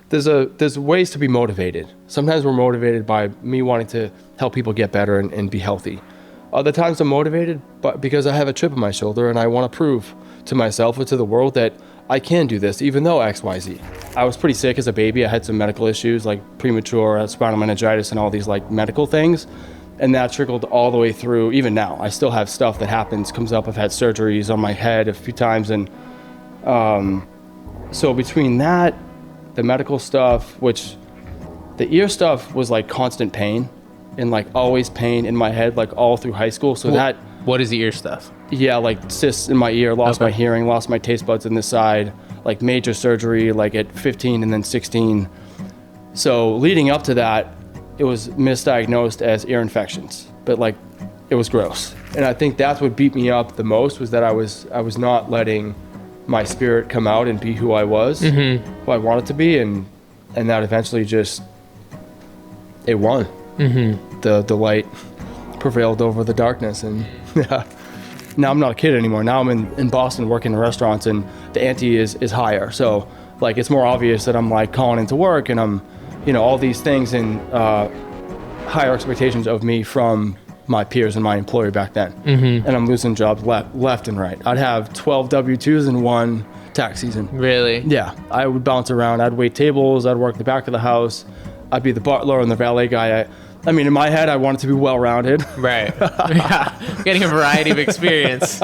there's ways to be motivated. Sometimes we're motivated by me wanting to help people get better and be healthy. Other times I'm motivated but because I have a chip on my shoulder and I want to prove to myself or to the world that I can do this even though XYZ. I was pretty sick as a baby. I had some medical issues like premature spinal meningitis and all these like medical things. And that trickled all the way through. Even now, I still have stuff that comes up. I've had surgeries on my head a few times. And so between that, the medical stuff, which the ear stuff was like constant pain and like always pain in my head, like all through high school. So what is the ear stuff? Yeah, like cysts in my ear, lost my hearing, lost my taste buds in this side, like major surgery, like at 15 and then 16. So leading up to that, it was misdiagnosed as ear infections, but like it was gross. And I think that's what beat me up the most was that I was not letting my spirit come out and be who I was, who I wanted to be, and that eventually just it won. The light prevailed over the darkness, and yeah. Now I'm not a kid anymore. Now I'm in Boston working in restaurants, and the ante is higher. So like it's more obvious that I'm like calling into work and I'm all these things and higher expectations of me from my peers and my employer back then. And I'm losing jobs left and right. I'd have 12 W-2s in one tax season. Really? Yeah. I would bounce around. I'd wait tables. I'd work the back of the house. I'd be the butler and the valet guy. I mean, in my head, I wanted to be well-rounded. Right. Yeah. Getting a variety of experience.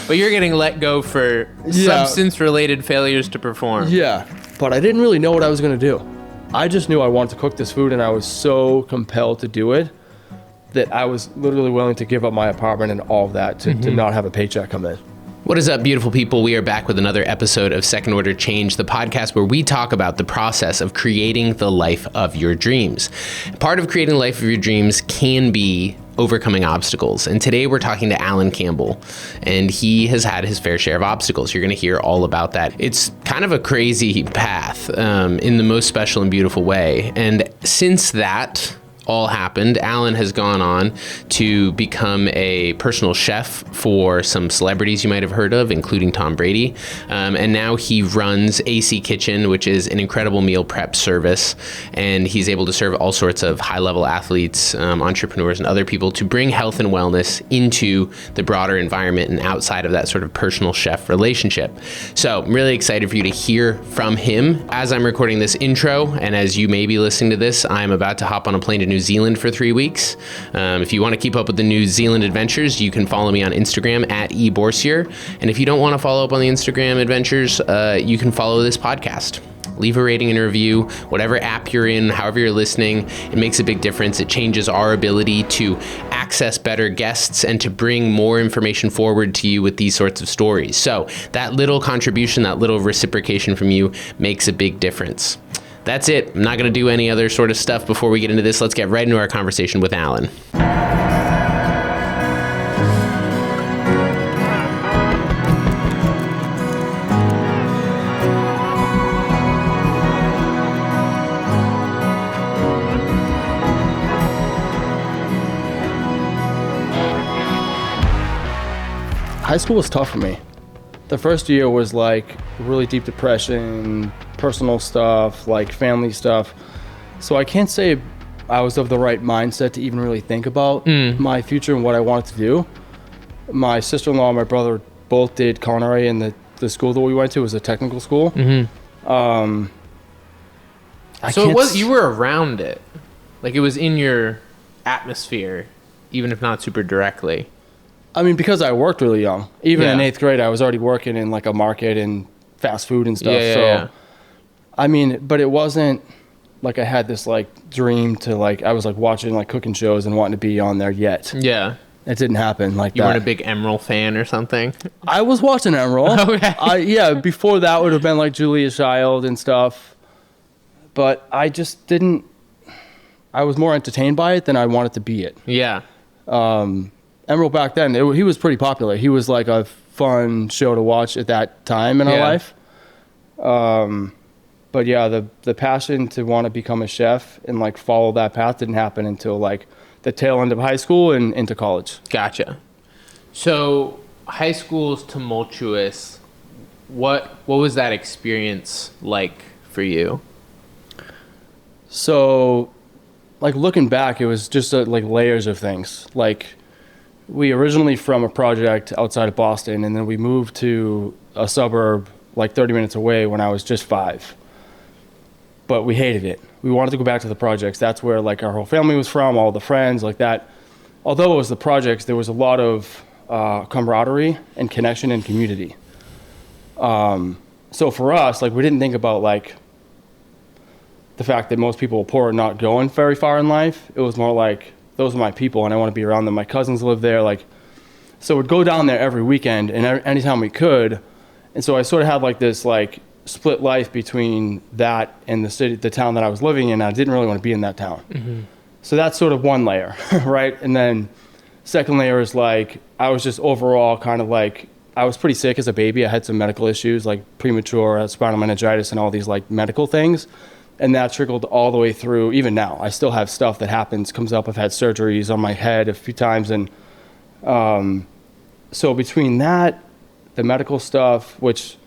But you're getting let go for substance-related failures to perform. Yeah. But I didn't really know what I was going to do. I just knew I wanted to cook this food, and I was so compelled to do it that I was literally willing to give up my apartment and all of that to not have a paycheck come in. What is up, beautiful people? We are back with another episode of Second Order Change, the podcast where we talk about the process of creating the life of your dreams. Part of creating the life of your dreams can be overcoming obstacles. And today we're talking to Allen Campbell, and he has had his fair share of obstacles. You're going to hear all about that. It's kind of a crazy path in the most special and beautiful way. And since that all happened, Allen has gone on to become a personal chef for some celebrities you might have heard of, including Tom Brady. And now he runs AC Kitchen, which is an incredible meal prep service. And he's able to serve all sorts of high-level athletes, entrepreneurs, and other people to bring health and wellness into the broader environment and outside of that sort of personal chef relationship. So I'm really excited for you to hear from him. As I'm recording this intro, and as you may be listening to this, I'm about to hop on a plane to New Zealand for 3 weeks. If you want to keep up with the New Zealand adventures, you can follow me on Instagram at Bourcier. And if you don't want to follow up on the Instagram adventures, you can follow this podcast. Leave a rating and a review, whatever app you're in, however you're listening. It makes a big difference. It changes our ability to access better guests and to bring more information forward to you with these sorts of stories. So that little contribution, that little reciprocation from you makes a big difference. That's it. I'm not going to do any other sort of stuff before we get into this. Let's get right into our conversation with Allen. High school was tough for me. The first year was like really deep depression, personal stuff, like family stuff. So I can't say I was of the right mindset to even really think about my future and what I wanted to do. My sister-in-law and my brother both did culinary, and the school that we went to was a technical school. So you were around it. Like it was in your atmosphere, even if not super directly. I mean, because I worked really young. Even in 8th grade, I was already working in like a market and fast food and stuff. I mean, but it wasn't like I had this like dream to like, I was like watching like cooking shows and wanting to be on there yet. Yeah. It didn't happen like that. You weren't a big Emerald fan or something? I was watching Emerald. Okay. Before that would have been like Julia Child and stuff. But I just didn't, I was more entertained by it than I wanted to be it. Yeah. Emerald back then, he was pretty popular. He was like a fun show to watch at that time in our life. But yeah, the passion to want to become a chef and like follow that path didn't happen until like the tail end of high school and into college. Gotcha. So high school's tumultuous. What was that experience like for you? So, like looking back, it was just like layers of things. Like we originally from a project outside of Boston, and then we moved to a suburb like 30 minutes away when I was just 5. But we hated it. We wanted to go back to the projects. That's where like our whole family was from, all the friends like that. Although it was the projects, there was a lot of camaraderie and connection and community. So for us, like we didn't think about like the fact that most people are poor and not going very far in life. It was more like, those are my people and I want to be around them. My cousins live there. Like, so we'd go down there every weekend and anytime we could. And so I sort of had like this like split life between that and the town that I was living in. I didn't really want to be in that town. Mm-hmm. So that's sort of one layer, right? And then second layer is like, I was just overall kind of like, I was pretty sick as a baby. I had some medical issues like premature spinal meningitis and all these like medical things. And that trickled all the way through. Even now, I still have stuff that comes up. I've had surgeries on my head a few times. And so between that, the medical stuff, which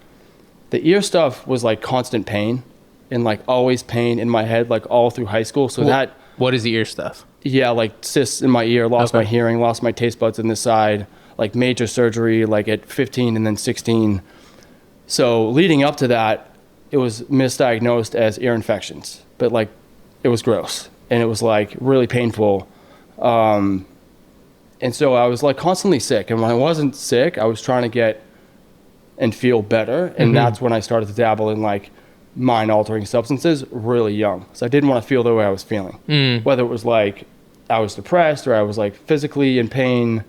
the ear stuff was like constant pain and like always pain in my head, like all through high school. So what is the ear stuff? Yeah, like cysts in my ear, lost my hearing, lost my taste buds in this side, like major surgery, like at 15 and then 16. So leading up to that, it was misdiagnosed as ear infections, but like it was gross and it was like really painful. And so I was like constantly sick. And when I wasn't sick, I was trying to get and feel better. And that's when I started to dabble in like mind altering substances really young. So I didn't want to feel the way I was feeling, whether it was like I was depressed or I was like physically in pain.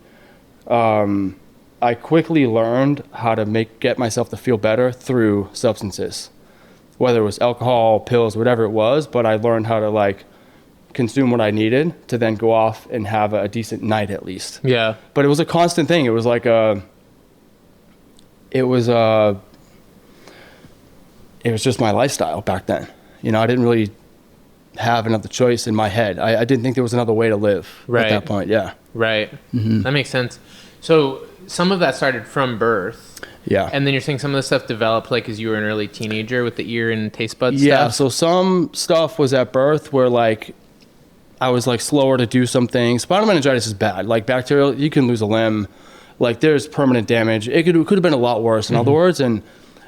I quickly learned how to get myself to feel better through substances, whether it was alcohol, pills, whatever it was, but I learned how to like consume what I needed to then go off and have a decent night at least. Yeah. But it was a constant thing. It was like it was just my lifestyle back then. You know, I didn't really have another choice in my head. I didn't think there was another way to live at that point. Yeah. Right. Mm-hmm. That makes sense. So some of that started from birth. Yeah. And then you're saying some of the stuff developed like as you were an early teenager with the ear and taste bud stuff? Yeah, so some stuff was at birth where like I was like slower to do some things. Spinal meningitis is bad. Like bacterial, you can lose a limb. Like there's permanent damage. It could have been a lot worse in other words. And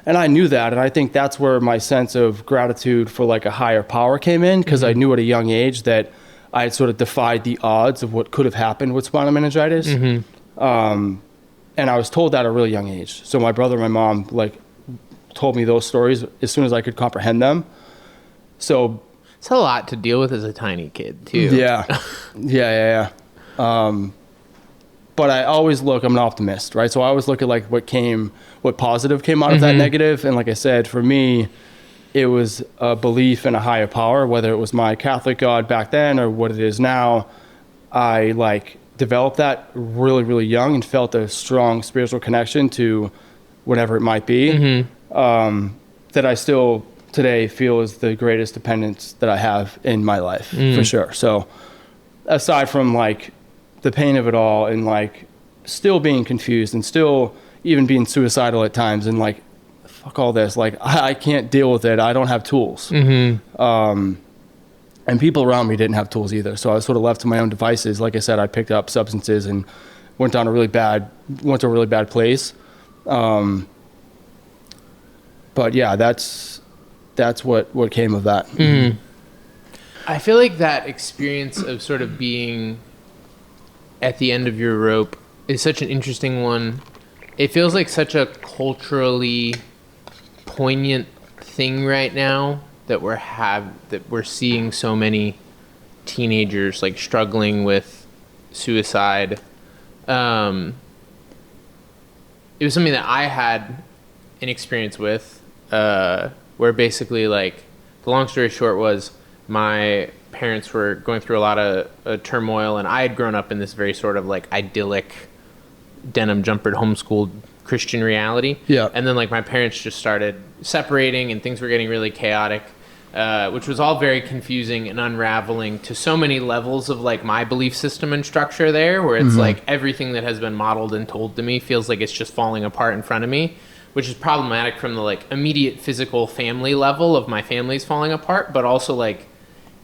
I knew that. And I think that's where my sense of gratitude for like a higher power came in, because I knew at a young age that I had sort of defied the odds of what could have happened with spinal meningitis. And I was told that at a really young age. So my brother and my mom like told me those stories as soon as I could comprehend them. So it's a lot to deal with as a tiny kid too. Yeah. But I always I'm an optimist, right? So I always look at like what positive came out of that negative. And like I said, for me, it was a belief in a higher power, whether it was my Catholic God back then or what it is now. I like developed that really, really young and felt a strong spiritual connection to whatever it might be, that I still today feel is the greatest dependence that I have in my life, for sure. So aside from like the pain of it all and like still being confused and still even being suicidal at times and like, fuck all this, like I can't deal with it. I don't have tools. And people around me didn't have tools either. So I was sort of left to my own devices. Like I said, I picked up substances and went to a really bad place. But yeah, that's what came of that. I feel like that experience of sort of being at the end of your rope is such an interesting one. It feels like such a culturally poignant thing right now that we're seeing so many teenagers like struggling with suicide. It was something that I had an experience with, where basically like the long story short was my parents were going through a lot of turmoil, and I had grown up in this very sort of like idyllic denim jumpered homeschooled Christian reality. Yeah. And then like my parents just started separating and things were getting really chaotic, which was all very confusing and unraveling to so many levels of like my belief system and structure there, where it's like everything that has been modeled and told to me feels like it's just falling apart in front of me, which is problematic from the like immediate physical family level of my family's falling apart, but also like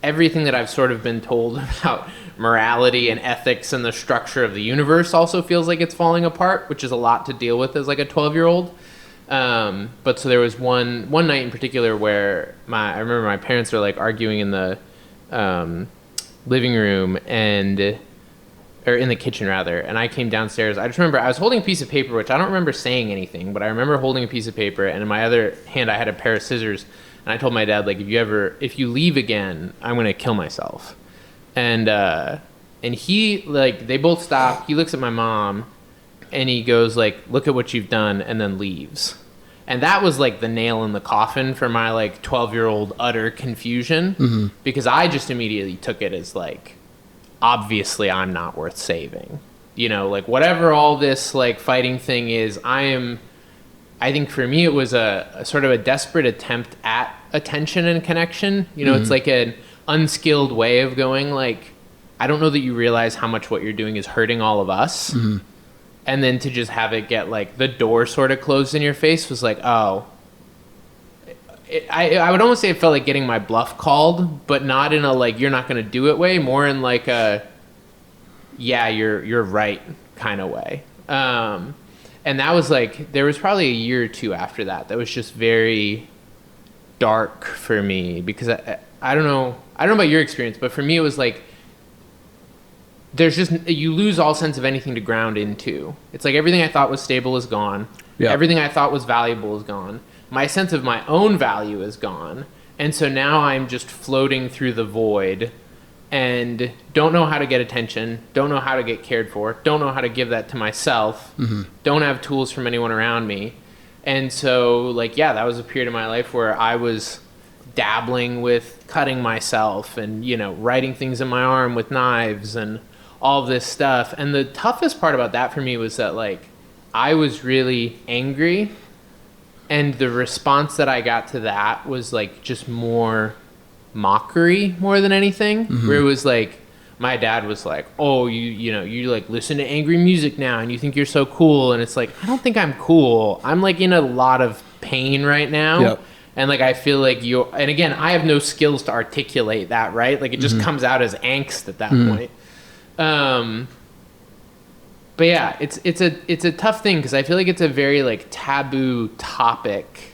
everything that I've sort of been told about morality and ethics and the structure of the universe also feels like it's falling apart, which is a lot to deal with as like a 12-year-old. But so there was one night in particular where I remember my parents were like arguing in the living room or in the kitchen rather, and I came downstairs. I just remember I was holding a piece of paper, which I don't remember saying anything, but I remember holding a piece of paper, and in my other hand I had a pair of scissors, and I told my dad, like, if you leave again, I'm gonna kill myself. And he, like, they both stop. He looks at my mom and he goes like, look at what you've done, and then leaves. And that was like the nail in the coffin for my like 12-year-old utter confusion, because I just immediately took it as like, obviously I'm not worth saving. You know, like whatever all this like fighting thing is, I think for me it was a sort of a desperate attempt at attention and connection. You know, it's like an unskilled way of going like, I don't know that you realize how much what you're doing is hurting all of us. And then to just have it get like the door sort of closed in your face was like, oh, I would almost say it felt like getting my bluff called, but not in a like, you're not going to do it way, more in like a, yeah, you're right kind of way. And that was like, there was probably a year or two after that was just very dark for me, because I don't know about your experience, but for me it was like, there's just, you lose all sense of anything to ground into. It's like everything I thought was stable is gone. Yeah. Everything I thought was valuable is gone. My sense of my own value is gone. And so now I'm just floating through the void and don't know how to get attention, don't know how to get cared for, don't know how to give that to myself, don't have tools from anyone around me. And so, like, yeah, that was a period of my life where I was dabbling with cutting myself and, you know, writing things in my arm with knives and all of this stuff. And the toughest part about that for me was that, like, I was really angry, and the response that I got to that was like just more mockery more than anything, where it was like, my dad was like, oh, you know, you like listen to angry music now and you think you're so cool. And it's like, I don't think I'm cool. I'm like in a lot of pain right now. Yep. And like, I feel like and again, I have no skills to articulate that, right? Like it just comes out as angst at that point. But yeah, it's a tough thing, because I feel like it's a very like taboo topic.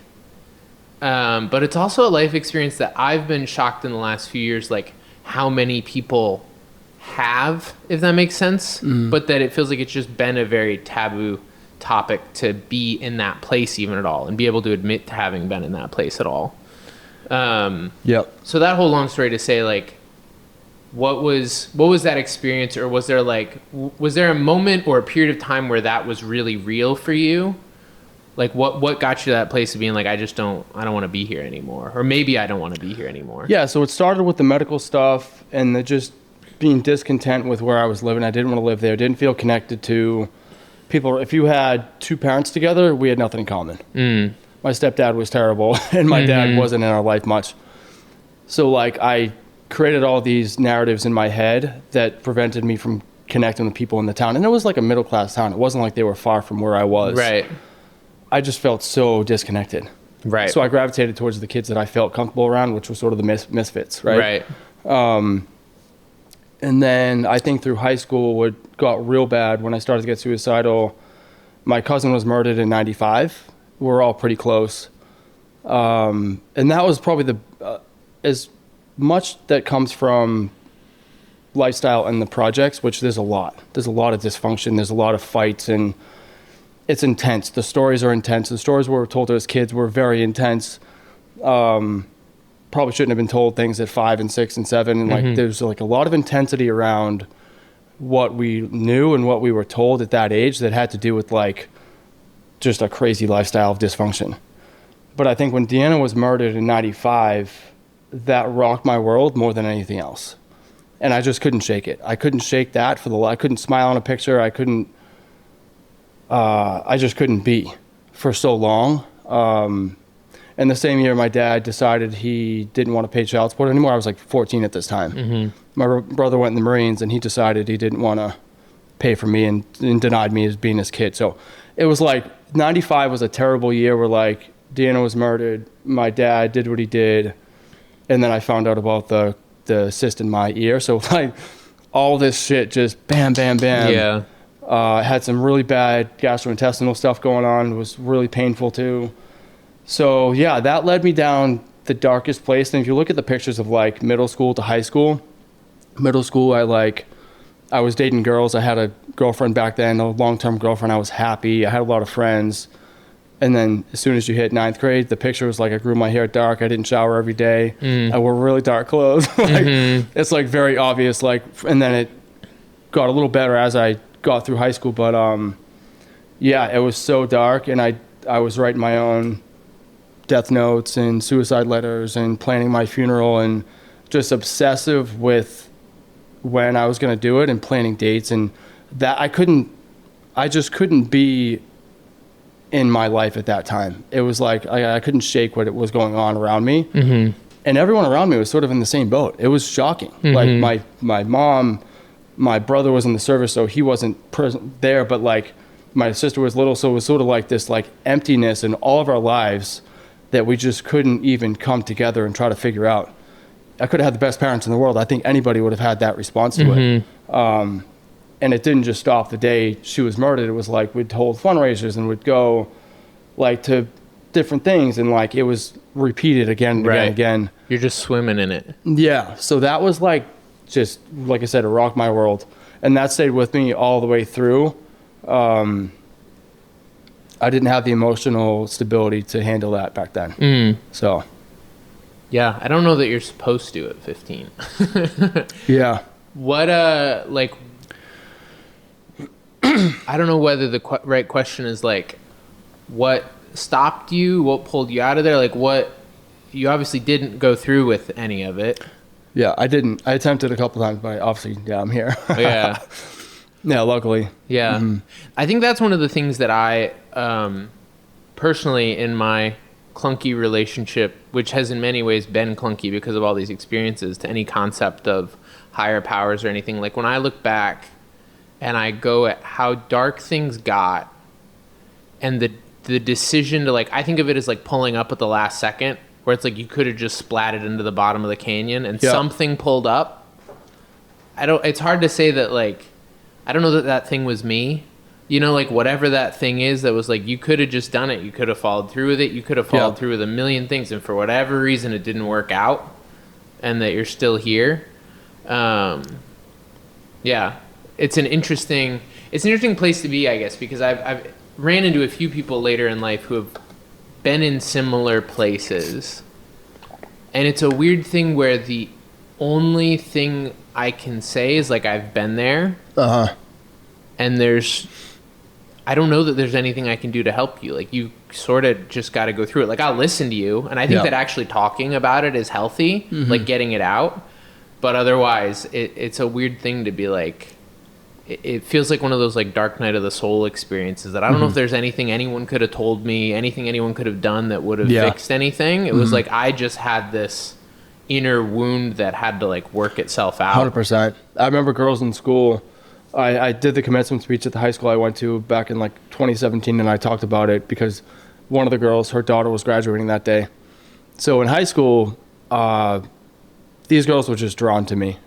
But it's also a life experience that I've been shocked in the last few years, like how many people have, if that makes sense, but that it feels like it's just been a very taboo topic to be in that place even at all, and be able to admit to having been in that place at all. So that whole long story to say, like, what was that experience, or was there a moment or a period of time where that was really real for you? Like what got you to that place of being like, I don't want to be here anymore, or maybe I don't want to be here anymore? Yeah, so it started with the medical stuff and just being discontent with where I was living. I didn't want to live there. Didn't feel connected to people. If you had two parents together, we had nothing in common. My stepdad was terrible, and my dad wasn't in our life much. So like I created all these narratives in my head that prevented me from connecting with people in the town. And it was like a middle class town. It wasn't like they were far from where I was. Right. I just felt so disconnected. Right. So I gravitated towards the kids that I felt comfortable around, which was sort of the misfits, right? Right. And then I think through high school, what got real bad when I started to get suicidal, my cousin was murdered in 95. We're all pretty close. And that was probably as much that comes from lifestyle and the projects, which there's a lot of dysfunction. There's a lot of fights, and it's intense. The stories are intense. The stories we were told as kids were very intense. Probably shouldn't have been told things at 5 and 6 and 7. And like, there's like a lot of intensity around what we knew and what we were told at that age that had to do with like just a crazy lifestyle of dysfunction. But I think when Deanna was murdered in 95, that rocked my world more than anything else. And I just couldn't shake it. I couldn't shake that I couldn't smile on a picture. I just couldn't be for so long. And the same year, my dad decided he didn't want to pay child support anymore. I was like 14 at this time. My brother went in the Marines, and he decided he didn't want to pay for me and denied me as being his kid. So it was like 95 was a terrible year where like Deanna was murdered. My dad did what he did. And then I found out about the the cyst in my ear. So like all this shit just bam, bam, bam. Yeah. Had some really bad gastrointestinal stuff going on. It was really painful too. So yeah, that led me down the darkest place. And if you look at the pictures of like middle school to high school, I was dating girls. I had a girlfriend back then, a long-term girlfriend. I was happy. I had a lot of friends. And then as soon as you hit 9th grade, the picture was like I grew my hair dark. I didn't shower every day. I wore really dark clothes. It's like very obvious. Like, and then it got a little better as I got through high school. But yeah, it was so dark. And I was writing my own death notes and suicide letters and planning my funeral and just obsessive with when I was going to do it and planning dates. And that I just couldn't be in my life at that time. It was like I couldn't shake what was going on around me. And everyone around me was sort of in the same boat. It was shocking. Like my mom, my brother was in the service, so he wasn't present there, but like my sister was little, so it was sort of like this like emptiness in all of our lives that we just couldn't even come together and try to figure out. I could have had the best parents in the world. I think anybody would have had that response to it. And it didn't just stop the day she was murdered. It was like we'd hold fundraisers and we'd go like to different things, and like it was repeated again and again and again. You're just swimming in it. Yeah. So that was like, just like I said, it rocked my world. And that stayed with me all the way through. I didn't have the emotional stability to handle that back then. So. Yeah, I don't know that you're supposed to at 15. Yeah. What, like, I don't know whether the right question is like, what stopped you? What pulled you out of there? Like, what, you obviously didn't go through with any of it. Yeah, I didn't. I attempted a couple times, but obviously, yeah, I'm here. Yeah. Yeah, luckily. Yeah. I think that's one of the things that I, personally, in my clunky relationship, which has in many ways been clunky because of all these experiences, to any concept of higher powers or anything. Like when I look back and I go at how dark things got, and the decision to, like, I think of it as like pulling up at the last second, where it's like you could have just splatted into the bottom of the canyon and something pulled up. It's hard to say that, like, I don't know that thing was me. You know, like whatever that thing is that was like, you could have just done it. You could have followed through with it. You could have followed through with a million things. And for whatever reason, it didn't work out, and that you're still here. Yeah, it's an interesting place to be, I guess, because I've ran into a few people later in life who have been in similar places. And it's a weird thing where the only thing I can say is like, I've been there. And I don't know that there's anything I can do to help you. Like, you sort of just got to go through it. Like, I'll listen to you, and I think that actually talking about it is healthy, like getting it out. But otherwise, it's a weird thing to be like, it feels like one of those like dark night of the soul experiences that I don't know if there's anything anyone could have told me, anything anyone could have done that would have fixed anything. It was like, I just had this inner wound that had to like work itself out. 100%. I remember girls in school. I did the commencement speech at the high school I went to back in like 2017, and I talked about it because one of the girls, her daughter was graduating that day. So in high school, these girls were just drawn to me.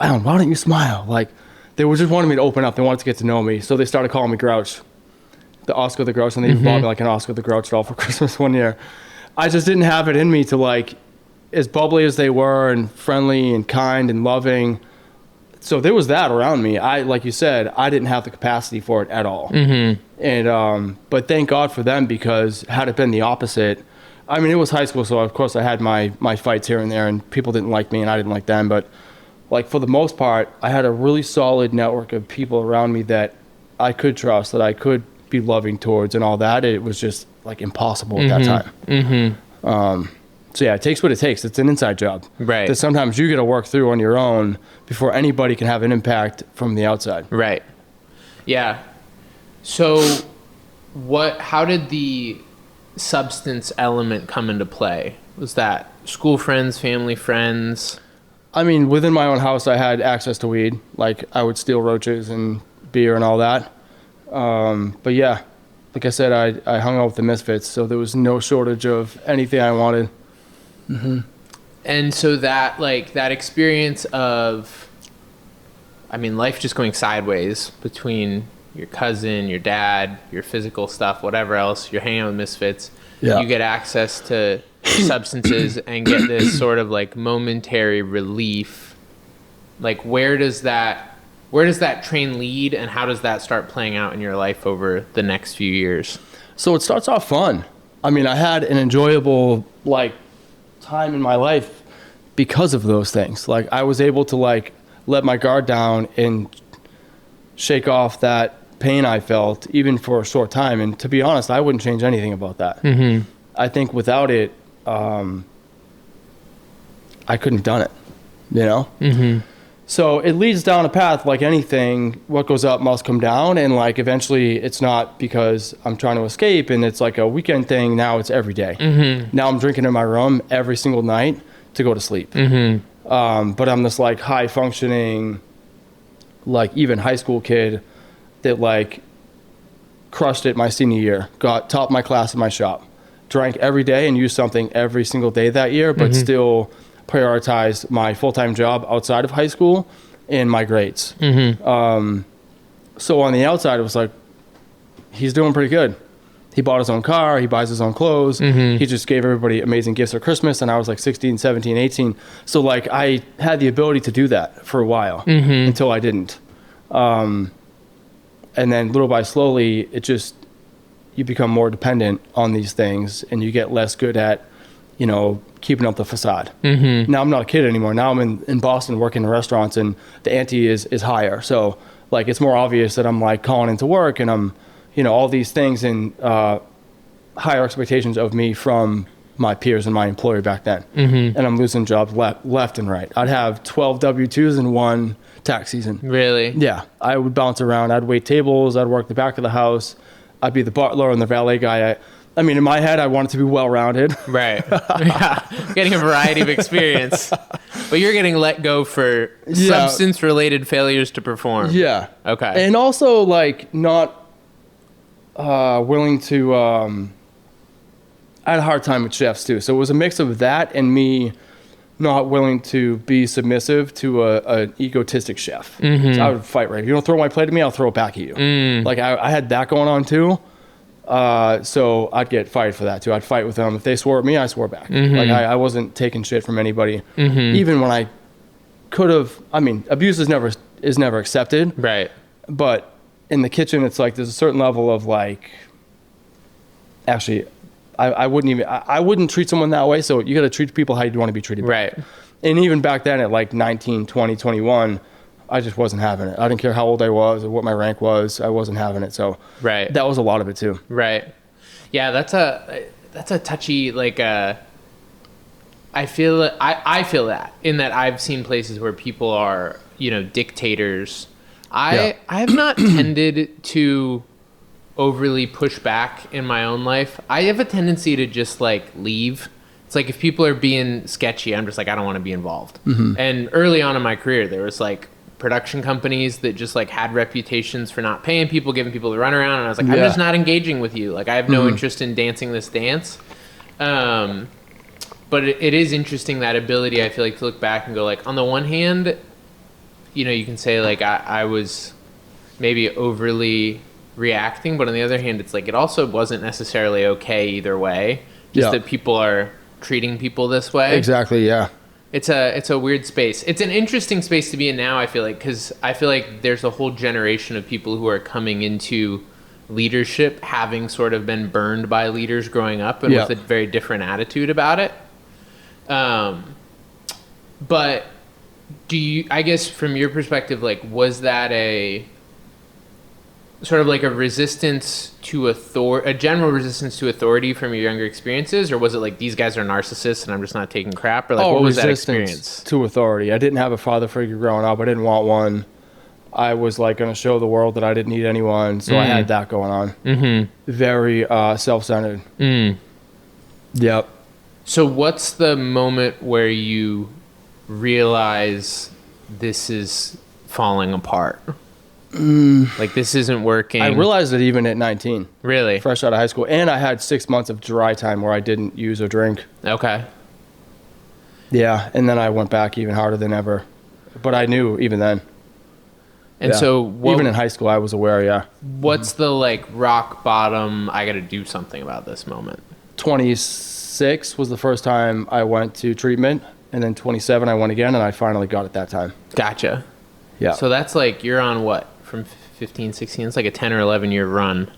Wow, why don't you smile? Like, they were just wanting me to open up. They wanted to get to know me. So they started calling me Grouch, the Oscar the Grouch, and they even bought me like an Oscar the Grouch doll for Christmas one year. I just didn't have it in me to, like, as bubbly as they were and friendly and kind and loving. So there was that around me. Like you said, I didn't have the capacity for it at all. And but thank God for them, because had it been the opposite, I mean, it was high school, so of course I had my fights here and there, and people didn't like me and I didn't like them. But like, for the most part, I had a really solid network of people around me that I could trust, that I could be loving towards and all that. It was just like impossible at that time. So yeah, it takes what it takes. It's an inside job. Right. That sometimes you got to work through on your own before anybody can have an impact from the outside. Right. Yeah. So how did the substance element come into play? Was that school friends, family friends? I mean, within my own house, I had access to weed. Like, I would steal roaches and beer and all that. But yeah, like I said, I hung out with the misfits, so there was no shortage of anything I wanted. And so that experience of, I mean, life just going sideways between your cousin, your dad, your physical stuff, whatever else, you're hanging out with misfits. Yeah. You get access to substances and get this sort of like momentary relief. Like, where does that train lead, and how does that start playing out in your life over the next few years? So it starts off fun. I mean, I had an enjoyable like time in my life because of those things. Like, I was able to like let my guard down and shake off that pain I felt, even for a short time. And to be honest, I wouldn't change anything about that. Mm-hmm. I think without it, I couldn't have done it, you know? Mm-hmm. So it leads down a path like anything. What goes up must come down. And like, eventually it's not because I'm trying to escape and it's like a weekend thing. Now it's every day. Mm-hmm. Now I'm drinking in my room every single night to go to sleep. Mm-hmm. But I'm this like high functioning, like even high school kid that like crushed it my senior year, got top of my class in my shop, drank every day and used something every single day that year, but still prioritized my full-time job outside of high school and my grades. So on the outside, it was like, he's doing pretty good. He bought his own car, he buys his own clothes, he just gave everybody amazing gifts for Christmas, and I was like 16, 17, 18. So like, I had the ability to do that for a while until I didn't. And then little by slowly, it just, you become more dependent on these things and you get less good at, you know, keeping up the facade. Now I'm not a kid anymore. Now I'm in Boston working in restaurants, and the ante is higher. So like, it's more obvious that I'm like calling into work and I'm, you know, all these things and higher expectations of me from my peers and my employer back then. And I'm losing jobs left and right. I'd have 12 W-2s in one tax season. Really? Yeah. I would bounce around. I'd wait tables. I'd work the back of the house. I'd be the butler and the valet guy. I mean, in my head, I wanted to be well-rounded. Right. Yeah. Getting a variety of experience. But you're getting let go for substance-related failures to perform. Yeah. Okay. And also, like, not willing to... I had a hard time with chefs, too. So it was a mix of that and me not willing to be submissive to an egotistic chef. So I would fight, right? If you don't throw my plate at me, I'll throw it back at you. Like, I had that going on, too. So I'd get fired for that too. I'd fight with them. If they swore at me, I swore back. Like I wasn't taking shit from anybody, even when I could have. I mean, abuse is never accepted. Right. But in the kitchen, it's like there's a certain level of like. Actually, I wouldn't treat someone that way. So you got to treat people how you want to be treated. Right. And even back then, at like 19, 20, 21. I just wasn't having it. I didn't care how old I was or what my rank was. I wasn't having it. So that was a lot of it too. Right. Yeah, that's a touchy, like, I feel that in that I've seen places where people are, you know, dictators. I have not tended to overly push back in my own life. I have a tendency to just like leave. It's like if people are being sketchy, I'm just like, I don't want to be involved. And early on in my career, there was like production companies that just like had reputations for not paying people, giving people the runaround, and I was like, I'm just not engaging with you. Like, I have no interest in dancing this dance. But it is interesting, that ability, I feel like, to look back and go like, on the one hand, you know, you can say like I was maybe overly reacting, but on the other hand, it's like it also wasn't necessarily okay either way. Just that people are treating people this way. Exactly. Yeah. It's a weird space. It's an interesting space to be in now, I feel like, because I feel like there's a whole generation of people who are coming into leadership having sort of been burned by leaders growing up and with a very different attitude about it. But do you, I guess from your perspective, like, was that a sort of like a resistance to a general resistance to authority from your younger experiences, or was it like, these guys are narcissists and I'm just not taking crap, or like, what was that experience? To authority. I didn't have a father figure growing up. I didn't want one. I was like going to show the world that I didn't need anyone, so I had that going on. Very self-centered. Yep. So what's the moment where you realize this is falling apart? Like, this isn't working. I realized it even at 19. Really? Fresh out of high school. And I had 6 months of dry time where I didn't use or drink. Okay. Yeah, and then I went back even harder than ever. But I knew even then. And so even in high school, I was aware, yeah. What's the like rock bottom, I got to do something about this moment? 26 was the first time I went to treatment. And then 27, I went again, and I finally got it that time. Gotcha. Yeah. So that's like, you're on what? From 15, 16? It's like a 10 or 11 year run.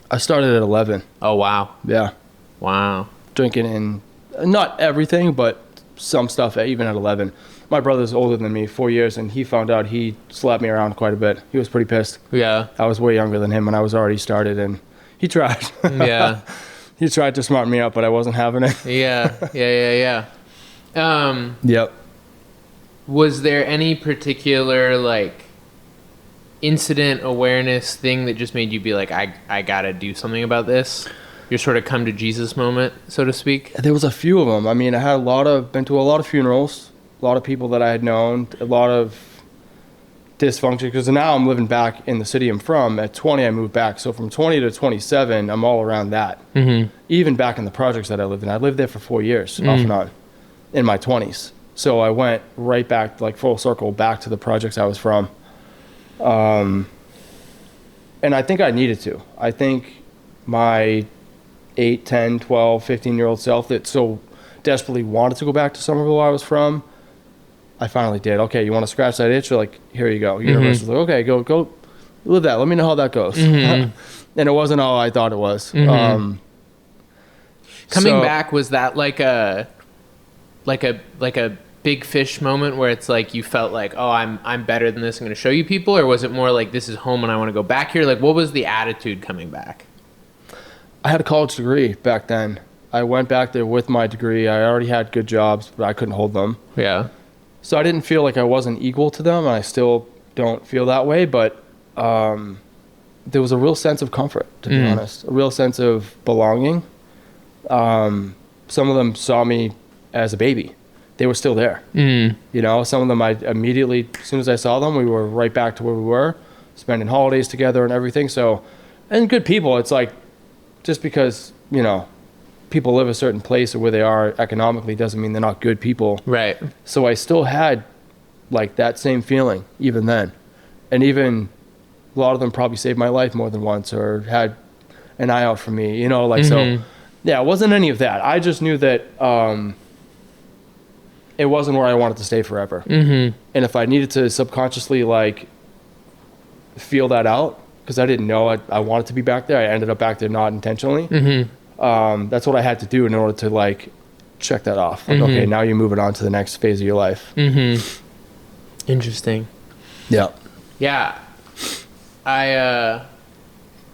I started at 11. Oh, wow. Yeah. Wow. Drinking in, not everything, but some stuff, even at 11. My brother's older than me, 4 years, and he found out. He slapped me around quite a bit. He was pretty pissed. Yeah. I was way younger than him, and I was already started, and he tried. Yeah. He tried to smarten me up, but I wasn't having it. Yeah. Yep. Was there any particular, like, incident awareness thing that just made you be like, I gotta do something about this? Your sort of come to Jesus moment, so to speak? There was a few of them. I mean, I had been to a lot of funerals, a lot of people that I had known, a lot of dysfunction, because now I'm living back in the city I'm from. At 20, I moved back. So from 20 to 27, I'm all around that. Mm-hmm. Even back in the projects that I lived in. I lived there for 4 years, off and on, in my 20s. So I went right back, like full circle, back to the projects I was from. And I think I needed to. I think my 8, 10, 12, 15-year-old self that so desperately wanted to go back to Somerville where I was from, I finally did. Okay, you want to scratch that itch? Like, here you go. Universe was like, okay, go live that. Let me know how that goes. And it wasn't all I thought it was. Coming back, was that like a big fish moment where it's like you felt like, oh, I'm better than this, I'm going to show you people? Or was it more like, this is home and I want to go back here? Like, what was the attitude coming back? I had a college degree back then. I went back there with my degree. I already had good jobs, but I couldn't hold them. Yeah. So I didn't feel like I wasn't equal to them, and I still don't feel that way, but there was a real sense of comfort, to be honest, a real sense of belonging. Some of them saw me as a baby. They were still there. You know, some of them I immediately, as soon as I saw them, we were right back to where we were, spending holidays together and everything. So, and good people, it's like, just because, you know, people live a certain place or where they are economically doesn't mean they're not good people. Right. So I still had like that same feeling even then. And even a lot of them probably saved my life more than once or had an eye out for me, you know, like, so yeah, it wasn't any of that. I just knew that it wasn't where I wanted to stay forever. And if I needed to subconsciously like feel that out, because I didn't know I wanted to be back there, I ended up back there not intentionally. That's what I had to do in order to like check that off. Like, okay, now you're moving on to the next phase of your life. Interesting. Yeah. Yeah.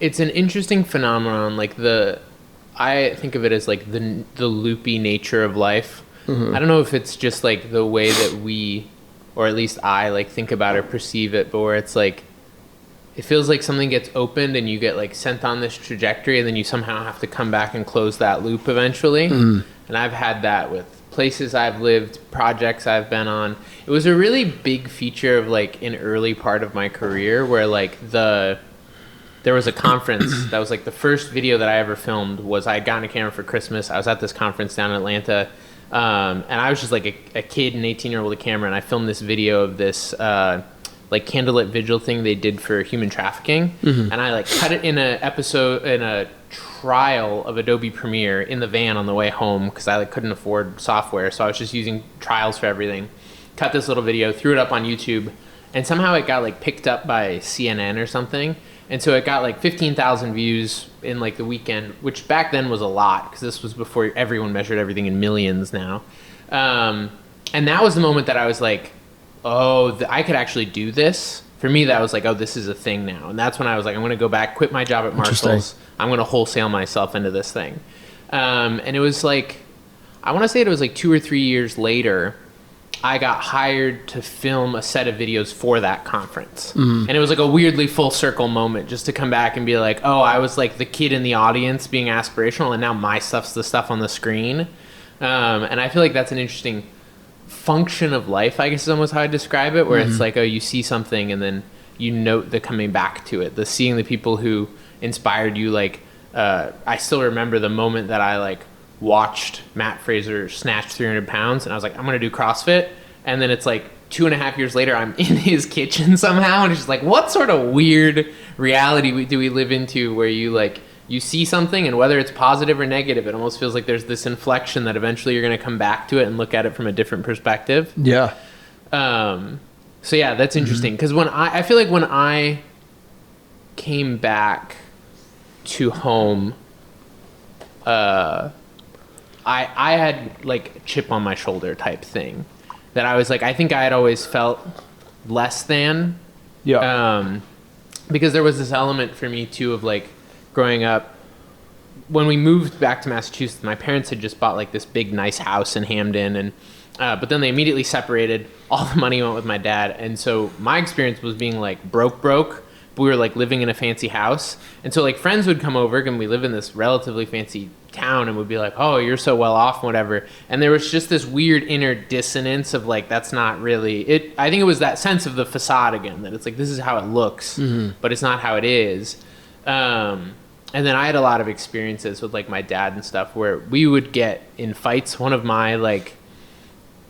It's an interesting phenomenon. Like I think of it as like the loopy nature of life. I don't know if it's just like the way that we, or at least I like think about or perceive it, but where it's like, it feels like something gets opened and you get like sent on this trajectory and then you somehow have to come back and close that loop eventually. And I've had that with places I've lived, projects I've been on. It was a really big feature of like an early part of my career where like there was a conference that was like the first video that I ever filmed was I had gotten a camera for Christmas. I was at this conference down in Atlanta. And I was just like a kid, an 18-year-old with a camera, and I filmed this video of this like candlelit vigil thing they did for human trafficking, and I like cut it in a trial of Adobe Premiere in the van on the way home because I like couldn't afford software, so I was just using trials for everything. Cut this little video, threw it up on YouTube, and somehow it got like picked up by CNN or something, and so it got like 15,000 views in like the weekend, which back then was a lot because this was before everyone measured everything in millions now, and that was the moment that I was like, oh, I could actually do this. For me, that was like, oh, this is a thing now. And that's when I was like, I'm going to go back, quit my job at Marshall's. I'm going to wholesale myself into this thing. And it was like, I want to say it was like 2 or 3 years later, I got hired to film a set of videos for that conference. And it was like a weirdly full circle moment just to come back and be like, oh, I was like the kid in the audience being aspirational, and now my stuff's the stuff on the screen. And I feel like that's an interesting function of life, I guess is almost how I describe it, where it's like, oh, you see something and then you note the coming back to it, the seeing the people who inspired you. Like I still remember the moment that I like watched Matt Fraser snatch 300 pounds, and I was like, I'm going to do CrossFit. And then it's like 2.5 years later, I'm in his kitchen somehow. And it's just like, what sort of weird reality do we live into where you see something, and whether it's positive or negative, it almost feels like there's this inflection that eventually you're going to come back to it and look at it from a different perspective. Yeah. So yeah, that's interesting. Because I feel like when I came back to home, I had like a chip on my shoulder type thing that I was like, I think I had always felt less than. Yeah. Because there was this element for me too of like growing up. When we moved back to Massachusetts, my parents had just bought like this big nice house in Hamden, and but then they immediately separated. All the money went with my dad, and so my experience was being like broke, but we were like living in a fancy house. And so like friends would come over, and we live in this relatively fancy town, and would be like, oh, you're so well off and whatever. And there was just this weird inner dissonance of like, that's not really it. I think it was that sense of the facade again, that it's like, this is how it looks, but it's not how it is. And then I had a lot of experiences with like my dad and stuff where we would get in fights. One of my like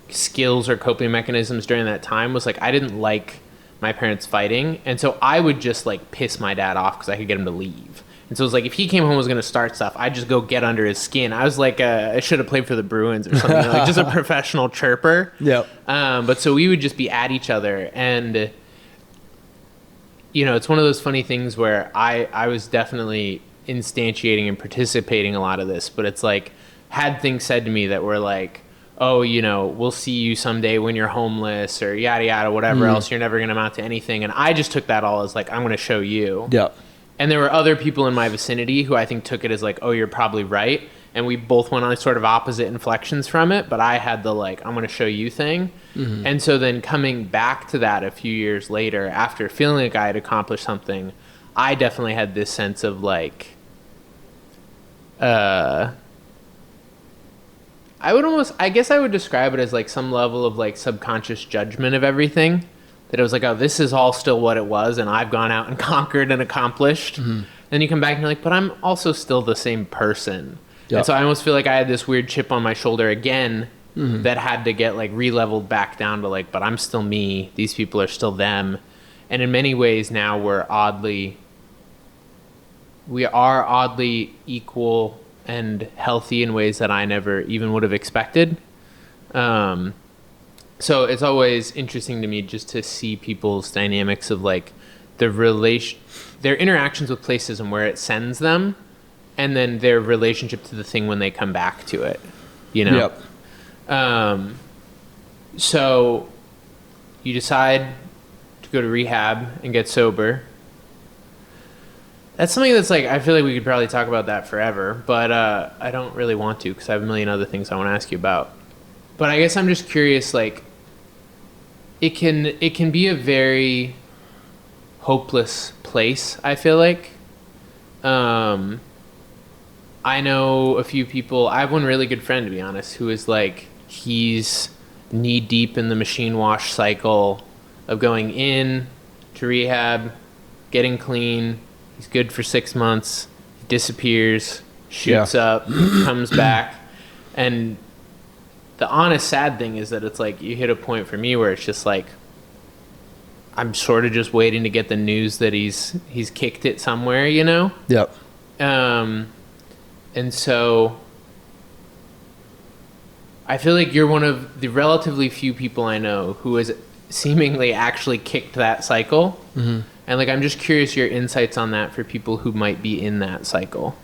skills or coping mechanisms during that time was like, I didn't like my parents fighting, and so I would just like piss my dad off because I could get him to leave. And so it was like, if he came home and was going to start stuff, I'd just go get under his skin. I was like, I should have played for the Bruins or something, like just a professional chirper. Yeah. But so we would just be at each other, and you know, it's one of those funny things where I was definitely instantiating and participating a lot of this, but it's like, had things said to me that were like, oh, you know, we'll see you someday when you're homeless, or yada yada, whatever else, you're never going to amount to anything. And I just took that all as like, I'm going to show you. Yeah. And there were other people in my vicinity who I think took it as like, oh, you're probably right. And we both went on sort of opposite inflections from it, but I had the like, I'm going to show you thing. And so then coming back to that a few years later, after feeling like I had accomplished something, I definitely had this sense of like, I guess I would describe it as like some level of like subconscious judgment of everything. That it was like, oh, this is all still what it was, and I've gone out and conquered and accomplished. Then you come back and you're like, but I'm also still the same person. Yep. And so I almost feel like I had this weird chip on my shoulder again that had to get like re-leveled back down to like, but I'm still me. These people are still them. And in many ways now we are oddly equal and healthy in ways that I never even would have expected. So it's always interesting to me just to see people's dynamics of like their interactions with places and where it sends them, and then their relationship to the thing when they come back to it, you know? Yep. So you decide to go to rehab and get sober. That's something that's like, I feel like we could probably talk about that forever, but I don't really want to, because I have a million other things I want to ask you about. But I guess I'm just curious, like, it can be a very hopeless place, I feel like. I know a few people, I have one really good friend, to be honest, who is like, he's knee deep in the machine wash cycle of going in to rehab, getting clean. He's good for 6 months, disappears, shoots up, comes back. And the honest sad thing is that it's like, you hit a point for me where it's just like, I'm sort of just waiting to get the news that he's kicked it somewhere, you know? Yep. And so I feel like you're one of the relatively few people I know who has seemingly actually kicked that cycle. And like, I'm just curious your insights on that for people who might be in that cycle,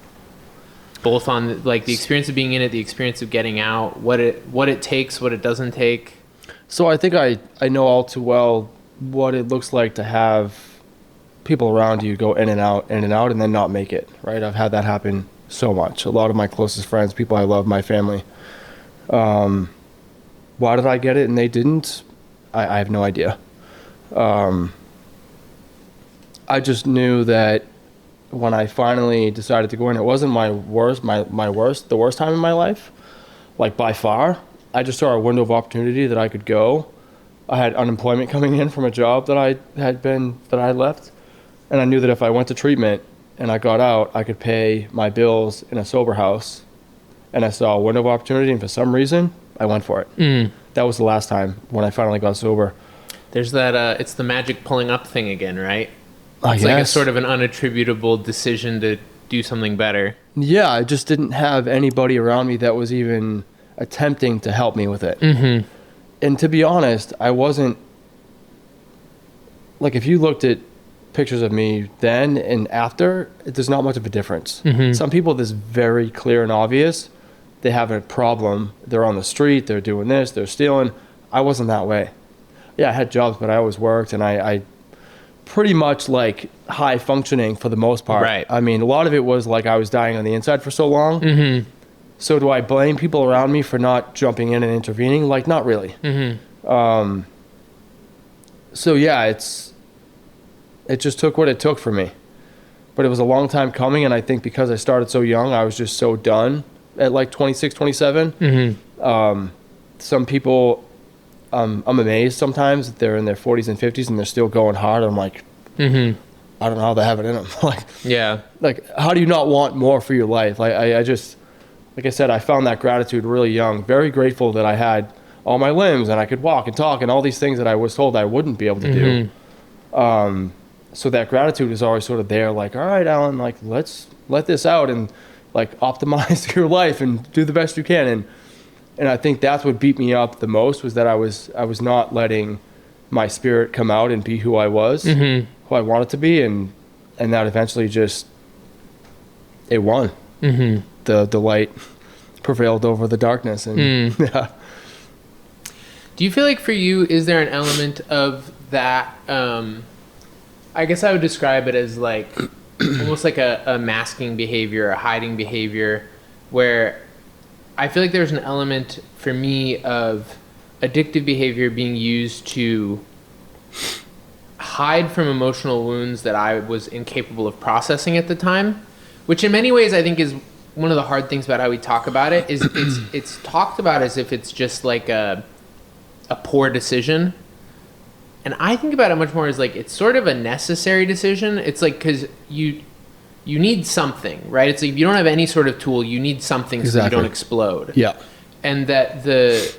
both on like the experience of being in it, the experience of getting out, what it takes, what it doesn't take. So I think I know all too well what it looks like to have people around you go in and out, and then not make it, right? I've had that happen so much. A lot of my closest friends, people I love, my family. Why did I get it and they didn't? I have no idea. I just knew that when I finally decided to go in, it wasn't the worst time in my life, like by far. I just saw a window of opportunity that I could go. I had unemployment coming in from a job that I had left. And I knew that if I went to treatment and I got out, I could pay my bills in a sober house and I saw a window of opportunity, and for some reason, I went for it. That was the last time when I finally got sober. There's that, it's the magic pulling up thing again, right? I It's like a guess. sort of an unattributable decision to do something better. Yeah, I just didn't have anybody around me that was even attempting to help me with it. And to be honest, I wasn't, like, if you looked at pictures of me then and after, there's not much of a difference. Some people, this is very clear and obvious. They have a problem. They're on the street. They're doing this. They're stealing. I wasn't that way. Yeah, I had jobs, but I always worked, and I pretty much like high functioning for the most part. Right. I mean, a lot of it was like I was dying on the inside for so long. So do I blame people around me for not jumping in and intervening? Like, not really. So yeah, it just took what it took for me. But it was a long time coming, and I think because I started so young, I was just so done at like 26, 27. Some people, I'm amazed sometimes that they're in their 40s and 50s and they're still going hard. I'm like, I don't know how they have it in them. Like, how do you not want more for your life? I just, like I said, I found that gratitude really young. Very grateful that I had all my limbs and I could walk and talk and all these things that I was told I wouldn't be able to do. So that gratitude is always sort of there, like, all right, Alan, like, let's let this out and like optimize your life and do the best you can. And I think that's what beat me up the most, was that I was not letting my spirit come out and be who I was, who I wanted to be. And that eventually just, it won. The light prevailed over the darkness. And yeah. Do you feel like for you, is there an element of that, I guess I would describe it as like almost like a masking behavior, a hiding behavior, where I feel like there's an element for me of addictive behavior being used to hide from emotional wounds that I was incapable of processing at the time, which in many ways I think is one of the hard things about how we talk about it. Is it's talked about as if it's just like a poor decision. And I think about it much more as like, it's sort of a necessary decision. It's like, because you need something, right? It's like, if you don't have any sort of tool, you need something so you don't explode. Yeah. And that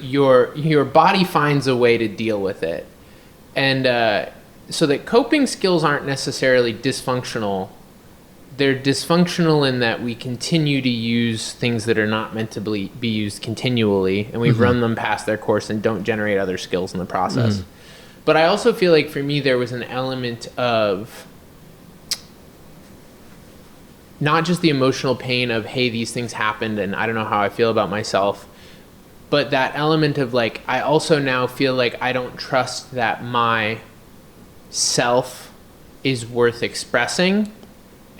your body finds a way to deal with it. And so that coping skills aren't necessarily dysfunctional. They're dysfunctional in that we continue to use things that are not meant to be used continually, and we run them past their course and don't generate other skills in the process. But I also feel like for me there was an element of not just the emotional pain of, hey, these things happened and I don't know how I feel about myself, but that element of like, I also now feel like I don't trust that my self is worth expressing.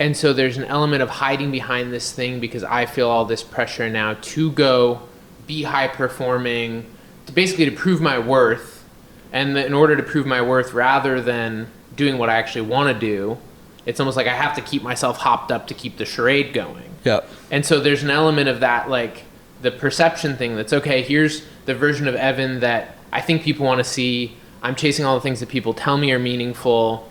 And so there's an element of hiding behind this thing because I feel all this pressure now to go be high performing, basically to prove my worth. And in order to prove my worth, rather than doing what I actually want to do, it's almost like I have to keep myself hopped up to keep the charade going. Yeah. And so there's an element of that, like the perception thing that's, okay, here's the version of Evan that I think people want to see. I'm chasing all the things that people tell me are meaningful.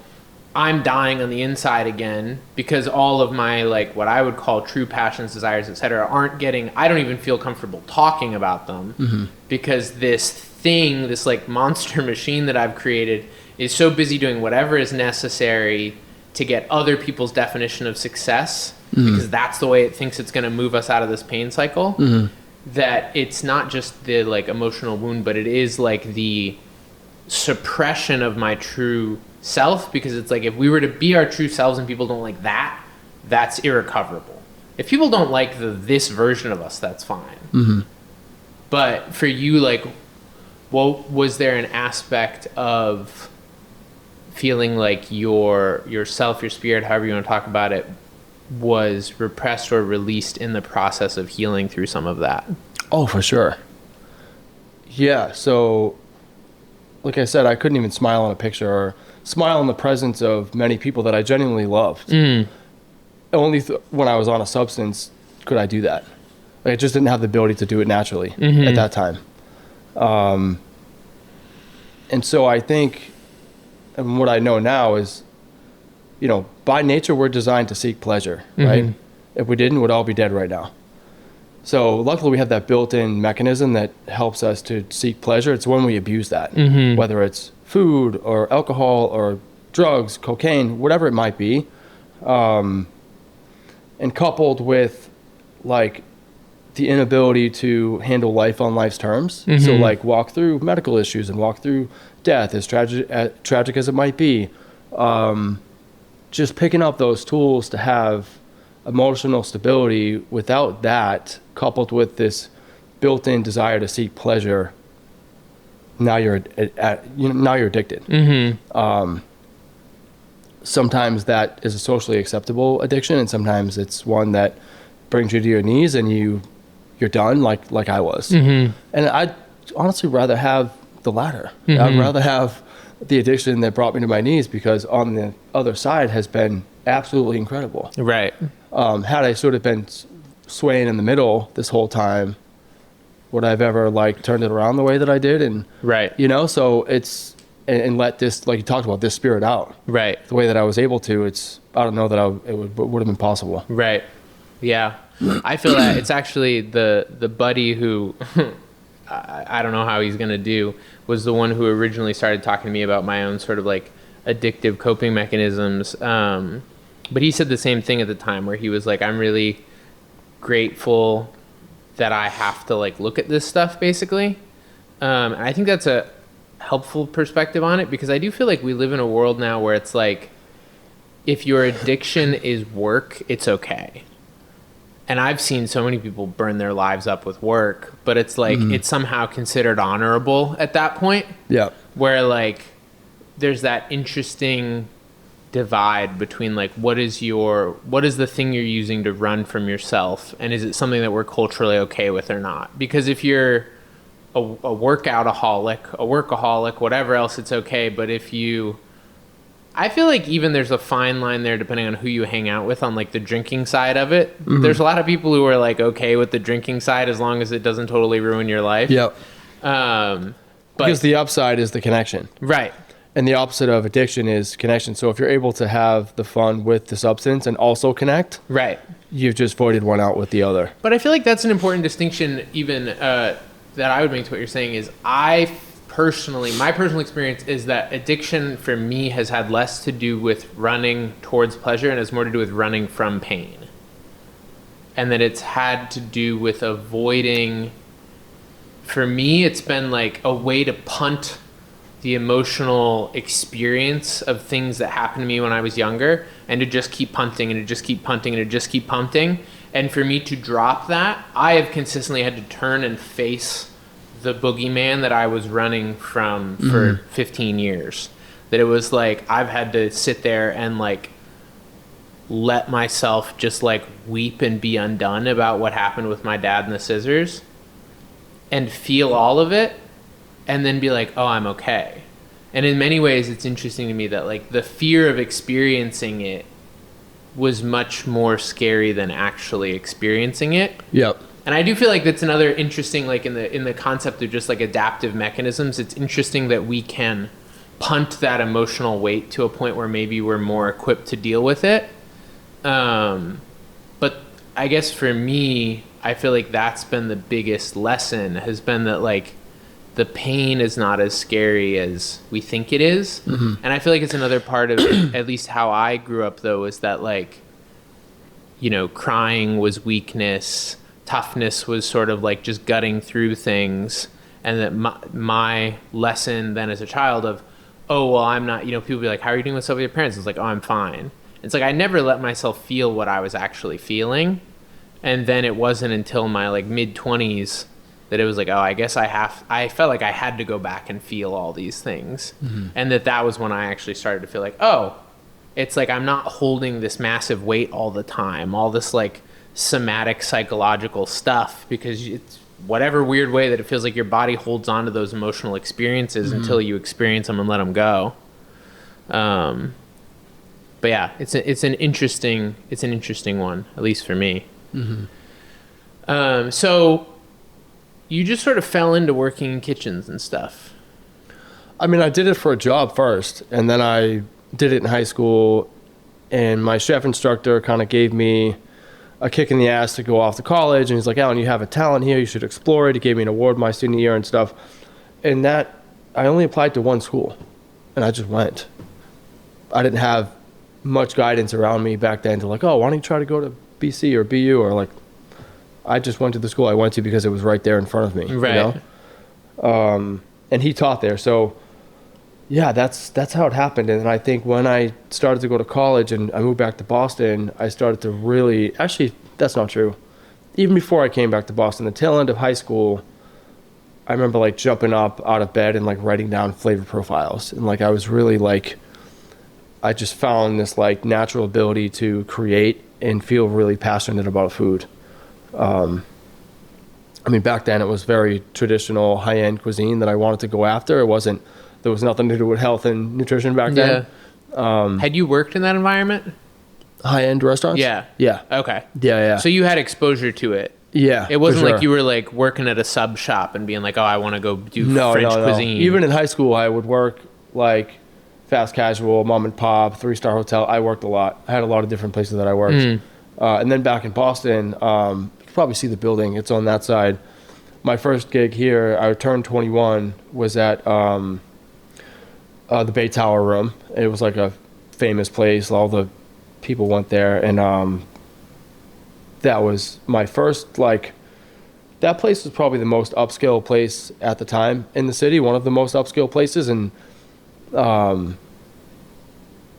I'm dying on the inside again because all of my, like, what I would call true passions, desires, etc., aren't getting, I don't even feel comfortable talking about them because this thing, this like monster machine that I've created is so busy doing whatever is necessary to get other people's definition of success because that's the way it thinks it's going to move us out of this pain cycle, that it's not just the like emotional wound, but it is like the suppression of my true self, because it's like, if we were to be our true selves and people don't like that, that's irrecoverable. If people don't like this version of us, that's fine. But for you, like, well, was there an aspect of feeling like yourself, your spirit, however you want to talk about it, was repressed or released in the process of healing through some of that? Oh, for sure. Yeah. So like I said, I couldn't even smile on a picture or smile in the presence of many people that I genuinely loved. Only when I was on a substance could I do that. Like, I just didn't have the ability to do it naturally at that time. And so I think, and what I know now is, you know, by nature, we're designed to seek pleasure, right? If we didn't, we'd all be dead right now. So luckily we have that built-in mechanism that helps us to seek pleasure. It's when we abuse that, whether it's food or alcohol or drugs, cocaine, whatever it might be. And coupled with like the inability to handle life on life's terms. So like walk through medical issues and walk through death, as tragic as it might be. Just picking up those tools to have emotional stability. Without that, coupled with this built-in desire to seek pleasure, now you're addicted. Sometimes that is a socially acceptable addiction, and sometimes it's one that brings you to your knees and you're done, like I was. And I'd honestly rather have the latter. I'd rather have the addiction that brought me to my knees, because on the other side has been absolutely incredible. Right. Had I sort of been swaying in the middle this whole time, would I've ever like turned it around the way that I did? And right. You know, so it's and let this, like you talked about, this spirit out. Right. The way that I was able to, I don't know that it would have been possible. Right. Yeah. I feel that it's actually the buddy who I don't know how he's going to do, was the one who originally started talking to me about my own sort of like addictive coping mechanisms. But he said the same thing at the time, where he was like, I'm really grateful that I have to like look at this stuff basically. And I think that's a helpful perspective on it, because I do feel like we live in a world now where it's like, if your addiction is work, it's okay. And I've seen so many people burn their lives up with work, but it's like, it's somehow considered honorable at that point. Yeah. Where like, there's that interesting divide between like, what is the thing you're using to run from yourself? And is it something that we're culturally okay with or not? Because if you're a workaholic, whatever else, it's okay. But if I feel like even there's a fine line there depending on who you hang out with on like the drinking side of it. There's a lot of people who are like okay with the drinking side as long as it doesn't totally ruin your life. Yep. Because the upside is the connection. Right. And the opposite of addiction is connection. So if you're able to have the fun with the substance and also connect, right, you've just voided one out with the other. But I feel like that's an important distinction even that I would make to what you're saying is my personal experience is that addiction for me has had less to do with running towards pleasure and has more to do with running from pain. And that it's had to do with avoiding, for me, it's been like a way to punt the emotional experience of things that happened to me when I was younger, and to just keep punting and to just keep punting and to just keep punting. And for me to drop that, I have consistently had to turn and face the boogeyman that I was running from for 15 years. That it was like, I've had to sit there and like let myself just like weep and be undone about what happened with my dad and the scissors, and feel all of it, and then be like, oh, I'm okay. And in many ways, it's interesting to me that like the fear of experiencing it was much more scary than actually experiencing it. Yep. And I do feel like that's another interesting, like in the concept of just like adaptive mechanisms, it's interesting that we can punt that emotional weight to a point where maybe we're more equipped to deal with it. But I guess for me, I feel like that's been the biggest lesson, has been that like the pain is not as scary as we think it is. And I feel like it's another part of at least how I grew up though, is that like, you know, crying was weakness, toughness was sort of like just gutting through things. And that my lesson then as a child of, oh, well, I'm not, you know, people be like, how are you doing this with your parents? It's like, oh, I'm fine. It's like, I never let myself feel what I was actually feeling. And then it wasn't until my like mid 20s that it was like, oh, I guess I felt like I had to go back and feel all these things. And that was when I actually started to feel like, oh, it's like, I'm not holding this massive weight all the time, all this like somatic psychological stuff, because it's whatever weird way that it feels like your body holds on to those emotional experiences until you experience them and let them go. But yeah, it's an interesting one, at least for me. So you just sort of fell into working in kitchens and stuff. I mean, I did it for a job first, and then I did it in high school, and my chef instructor kind of gave me a kick in the ass to go off to college. And he's like, Allen, you have a talent here. You should explore it. He gave me an award my senior year and stuff. And that, I only applied to one school, and I just went. I didn't have much guidance around me back then to like, oh, why don't you try to go to BC or BU, or like, I just went to the school I went to because it was right there in front of me. Right. You know? And he taught there. So yeah, that's how it happened. And I think when I started to go to college and I moved back to Boston, I started to really, actually, that's not true. Even before I came back to Boston, the tail end of high school, I remember like jumping up out of bed and like writing down flavor profiles. And like, I was really like, I just found this like natural ability to create and feel really passionate about food. I mean, back then it was very traditional high-end cuisine that I wanted to go after. There was nothing to do with health and nutrition back then. Had you worked in that environment? High-end restaurants? Yeah. Okay. Yeah. So you had exposure to it. Yeah. It wasn't for sure. like you were like working at a sub shop and being like, oh, I want to go do French cuisine. Even in high school, I would work like fast casual, mom and pop, 3-star hotel. I worked a lot. I had a lot of different places that I worked. And then back in Boston, you can probably see the building. It's on that side. My first gig here, I turned 21, was at the Bay Tower Room. It was like a famous place. All the people went there. And that was my first, like, that place was probably the most upscale place at the time in the city, one of the most upscale places. And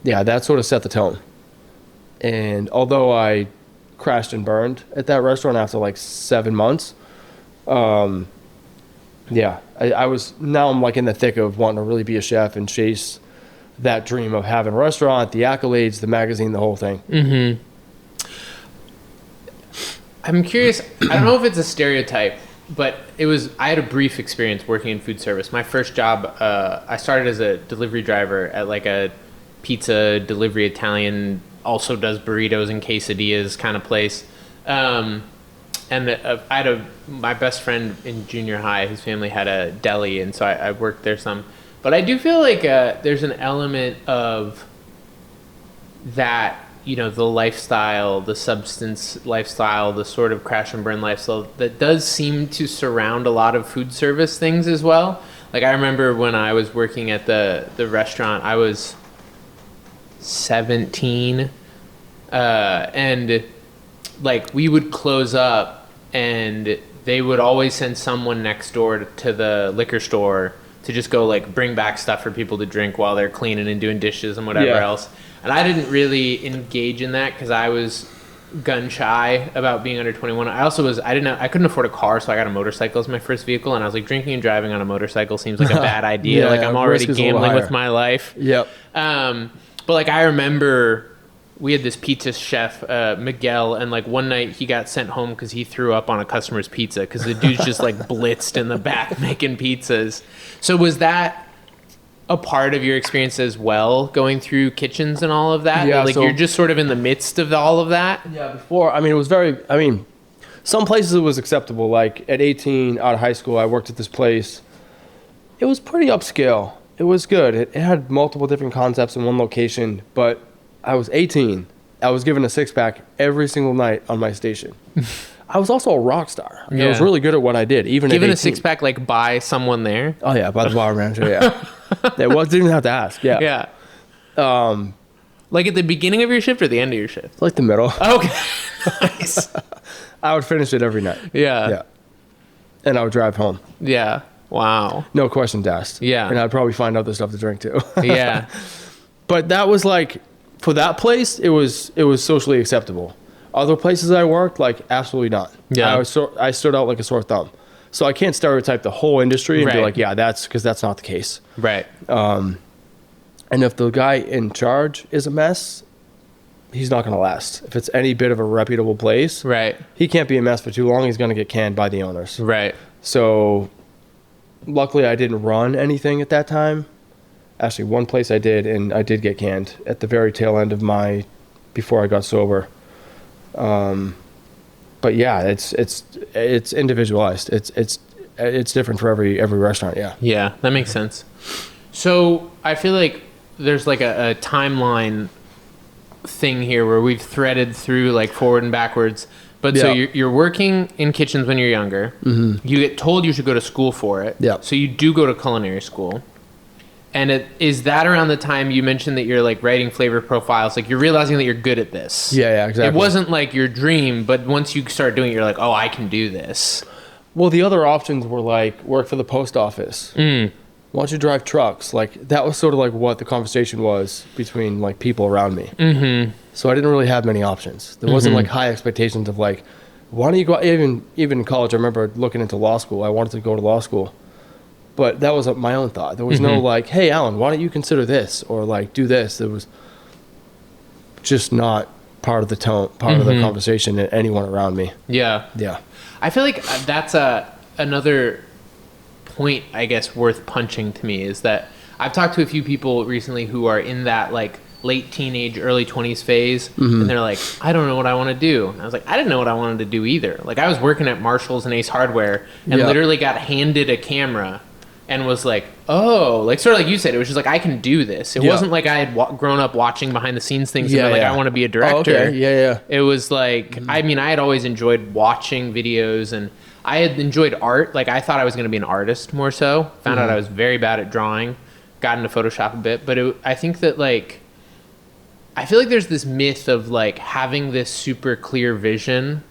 yeah, that sort of set the tone. And although I crashed and burned at that restaurant after like 7 months, yeah, now I'm like in the thick of wanting to really be a chef and chase that dream of having a restaurant, the accolades, the magazine, the whole thing. Mm-hmm. I'm curious, I don't know if it's a stereotype, but I had a brief experience working in food service. My first job, I started as a delivery driver at like a pizza delivery Italian, also does burritos and quesadillas kind of place. And I had my best friend in junior high, his family had a deli, and so I worked there some. But I do feel like there's an element of that, you know, the lifestyle, the substance lifestyle, the sort of crash and burn lifestyle that does seem to surround a lot of food service things as well. Like I remember when I was working at the restaurant, I was 17, and like we would close up and they would always send someone next door to the liquor store to just go like bring back stuff for people to drink while they're cleaning and doing dishes and whatever else. And I didn't really engage in that because I was gun shy about being under 21. I also I couldn't afford a car, so I got a motorcycle as my first vehicle, and I was like, drinking and driving on a motorcycle seems like a bad idea. I'm already gambling with my life. Yep. But like I remember we had this pizza chef, Miguel, and like one night he got sent home because he threw up on a customer's pizza because the dude's just like blitzed in the back making pizzas. So was that a part of your experience as well, going through kitchens and all of that? Yeah, like so, you're just sort of in the midst of all of that? Yeah, before, it was some places it was acceptable. Like at 18 out of high school, I worked at this place. It was pretty upscale. It was good. It had multiple different concepts in one location, but I was 18. I was given a 6-pack every single night on my station. I was also a rock star. I was really good at what I did, even given at 18. A 6-pack like by someone there? Oh yeah, by the bar manager. Yeah, didn't even have to ask. Yeah. Yeah. Like at the beginning of your shift or the end of your shift? Like the middle. Okay. Nice. I would finish it every night. Yeah. And I would drive home. Yeah. Wow. No questions asked. Yeah. And I'd probably find other stuff to drink too. Yeah. But that was like, for that place, it was socially acceptable. Other places I worked, like, absolutely not. Yeah. I stood out like a sore thumb. So I can't stereotype the whole industry and be Right. like, yeah, because that's not the case. Right. And if the guy in charge is a mess, he's not going to last. If it's any bit of a reputable place, Right. he can't be a mess for too long. He's going to get canned by the owners. Right. So luckily I didn't run anything at that time. Actually, one place I did, and I did get canned at the very tail end of before I got sober. But yeah, it's individualized. It's different for every restaurant. Yeah. Yeah, that makes sense. So I feel like there's like a timeline thing here where we've threaded through like forward and backwards. But so you're working in kitchens when you're younger. Mm-hmm. You get told you should go to school for it. Yeah. So you do go to culinary school. And is that around the time you mentioned that you're like writing flavor profiles, like you're realizing that you're good at this? Yeah, exactly. It wasn't like your dream, but once you start doing it, you're like, oh, I can do this. Well, the other options were like work for the post office. Why don't you drive trucks? Like that was sort of like what the conversation was between like people around me. Mm-hmm. So I didn't really have many options. There wasn't like high expectations of like, why don't you go? Even in college, I remember looking into law school. I wanted to go to law school. But that was my own thought. There was no like, hey, Alan, why don't you consider this? Or like, do this. It was just not part of the tone, part of the conversation to anyone around me. Yeah. Yeah. I feel like that's another point, I guess, worth punching to me is that I've talked to a few people recently who are in that like late teenage, early 20s phase. And they're like, I don't know what I want to do. And I was like, I didn't know what I wanted to do either. Like I was working at Marshall's and Ace Hardware and literally got handed a camera and was like, oh, like sort of like you said, it was just like, I can do this. It wasn't like I had grown up watching behind the scenes things and like, I want to be a director. Oh, okay. Yeah. It was like, I mean, I had always enjoyed watching videos and I had enjoyed art. Like I thought I was going to be an artist more so. Found out I was very bad at drawing. Got into Photoshop a bit. But I think that like, I feel like there's this myth of like having this super clear vision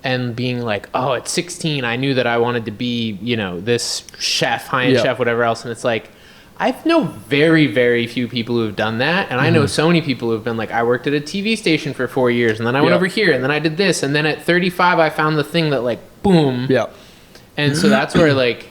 and being like, oh, at 16, I knew that I wanted to be, you know, this chef, high-end chef, whatever else. And it's like, I know very, very few people who have done that. And I know so many people who have been like, I worked at a TV station for 4 years, and then I went over here, and then I did this. And then at 35, I found the thing that like, boom. Yeah. And so that's where like,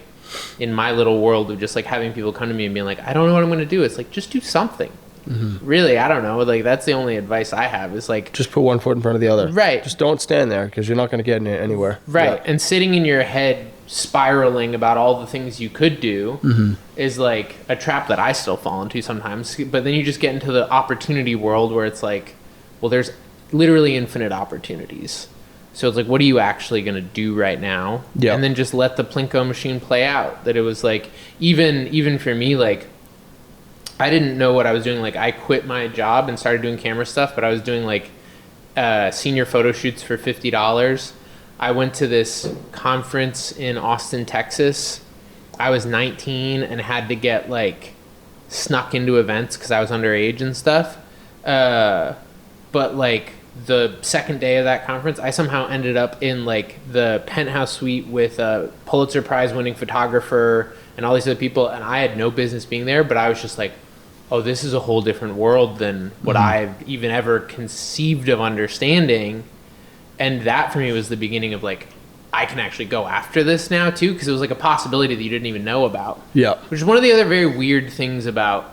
in my little world of just like having people come to me and being like, I don't know what I'm going to do. It's like, just do something. Really, I don't know. Like that's the only advice I have is like just put one foot in front of the other. Right. Just don't stand there because you're not going to get anywhere. Right. And sitting in your head spiraling about all the things you could do is like a trap that I still fall into sometimes. But then you just get into the opportunity world where it's like, well, there's literally infinite opportunities. So it's like, what are you actually going to do right now? Yeah. And then just let the Plinko machine play out. That it was like, even for me, like, I didn't know what I was doing. Like I quit my job and started doing camera stuff, but I was doing like senior photo shoots for $50. I went to this conference in Austin, Texas. I was 19 and had to get like snuck into events because I was underage and stuff. But like the second day of that conference, I somehow ended up in like the penthouse suite with a Pulitzer Prize winning photographer and all these other people. And I had no business being there, but I was just like, oh, this is a whole different world than what I've even ever conceived of understanding. And that for me was the beginning of like, I can actually go after this now too, because it was like a possibility that you didn't even know about. Yeah. Which is one of the other very weird things about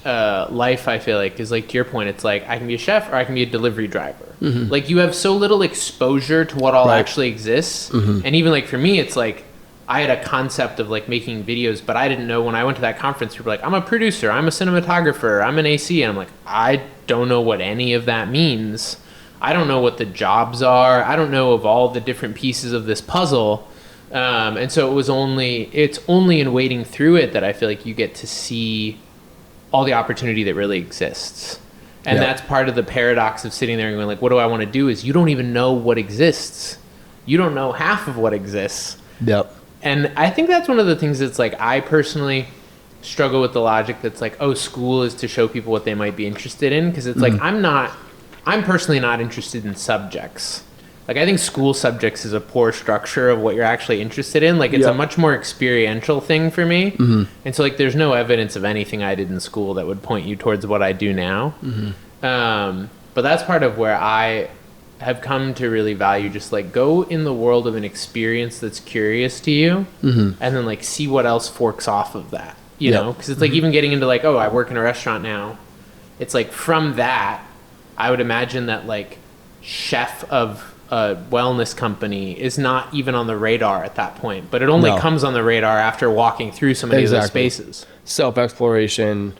life, I feel like, is like to your point, it's like I can be a chef or I can be a delivery driver. Like you have so little exposure to what all actually exists. And even like for me, it's like, I had a concept of like making videos, but I didn't know when I went to that conference, people were like, I'm a producer, I'm a cinematographer, I'm an AC. And I'm like, I don't know what any of that means. I don't know what the jobs are. I don't know of all the different pieces of this puzzle. And so it's only in wading through it that I feel like you get to see all the opportunity that really exists. And that's part of the paradox of sitting there and going like, what do I want to do? Is you don't even know what exists. You don't know half of what exists. Yep. And I think that's one of the things that's like, I personally struggle with the logic that's like, oh, school is to show people what they might be interested in. Because it's like, I'm personally not interested in subjects. Like, I think school subjects is a poor structure of what you're actually interested in. Like, it's a much more experiential thing for me. And so, like, there's no evidence of anything I did in school that would point you towards what I do now. But that's part of where I have come to really value just, like, go in the world of an experience that's curious to you and then, like, see what else forks off of that, you know? Because it's, like, even getting into, like, oh, I work in a restaurant now. It's, like, from that, I would imagine that, like, chef of a wellness company is not even on the radar at that point, but it only comes on the radar after walking through some of these other spaces. Self-exploration,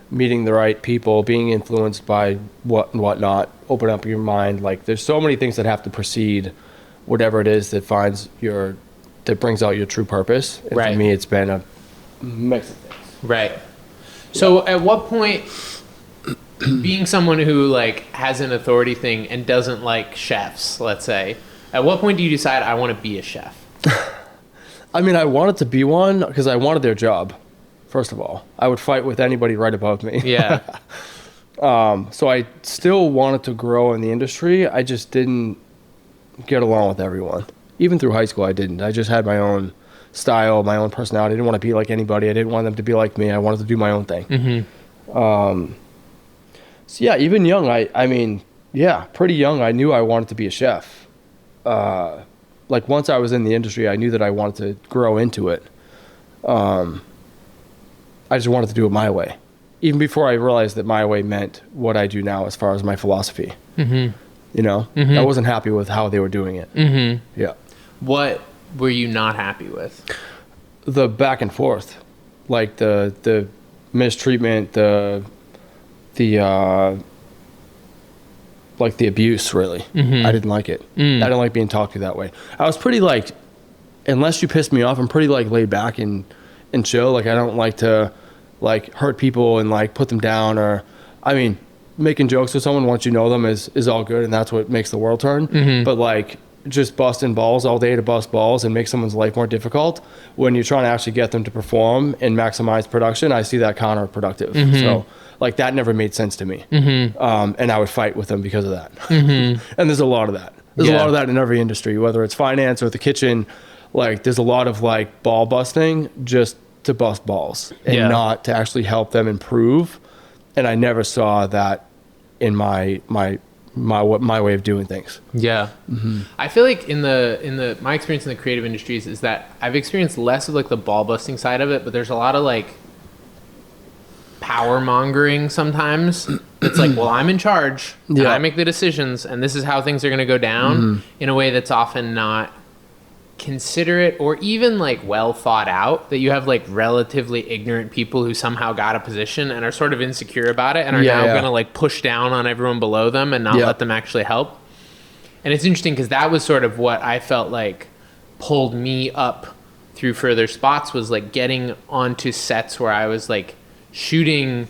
meeting the right people, being influenced by what and what not, open up your mind. Like, there's so many things that have to precede whatever it is that that brings out your true purpose. And for me, it's been a mix of things. Right. So at what point being someone who like has an authority thing and doesn't like chefs, let's say, at what point do you decide I want to be a chef? I mean, I wanted to be one because I wanted their job. First of all, I would fight with anybody right above me. Yeah. So I still wanted to grow in the industry. I just didn't get along with everyone. Even through high school, I didn't. I just had my own style, my own personality. I didn't want to be like anybody. I didn't want them to be like me. I wanted to do my own thing. Mm-hmm. So yeah, even young, I mean, pretty young, I knew I wanted to be a chef. Like once I was in the industry, I knew that I wanted to grow into it. I just wanted to do it my way. Even before I realized that my way meant what I do now as far as my philosophy. Mm-hmm. You know, Mm-hmm. I wasn't happy with how they were doing it. Mm-hmm. Yeah. What were you not happy with? The back and forth, like the mistreatment, the like the abuse, really. Mm-hmm. I didn't like it. I didn't like being talked to that way. I was pretty like, unless you piss me off, I'm pretty like laid back and chill. Like I don't like to like hurt people and like put them down, or I mean, making jokes with someone once you know them is all good, and that's what makes the world turn. Mm-hmm. But like just busting balls all day to bust balls and make someone's life more difficult when you're trying to actually get them to perform and maximize production, I see that counterproductive. Mm-hmm. So like that never made sense to me. Mm-hmm. And I would fight with them because of that. Mm-hmm. And there's a lot of that. There's Yeah. a lot of that in every industry, whether it's finance or the kitchen. Like there's a lot of like ball busting just to bust balls and Yeah. not to actually help them improve. And I never saw that in my way of doing things. Yeah. Mm-hmm. I feel like in my experience in the creative industries is that I've experienced less of like the ball busting side of it, but there's a lot of like power mongering sometimes. It's like, well, I'm in charge and Yeah. I make the decisions and this is how things are going to go down in a way that's often not considerate or even like well thought out, that you have like relatively ignorant people who somehow got a position and are sort of insecure about it and are now going to like push down on everyone below them and not let them actually help. And it's interesting because that was sort of what I felt like pulled me up through further spots, was like getting onto sets where I was like shooting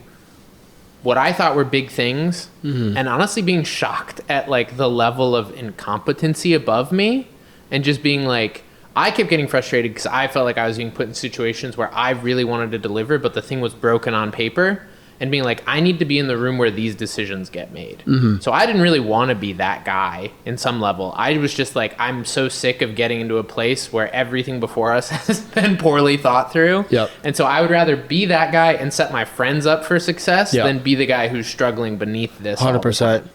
what I thought were big things and honestly being shocked at like the level of incompetency above me. And just being like, I kept getting frustrated because I felt like I was being put in situations where I really wanted to deliver, but the thing was broken on paper. And being like, I need to be in the room where these decisions get made. Mm-hmm. So I didn't really want to be that guy in some level. I was just like, I'm so sick of getting into a place where everything before us has been poorly thought through. Yep. And so I would rather be that guy and set my friends up for success than be the guy who's struggling beneath this. 100%.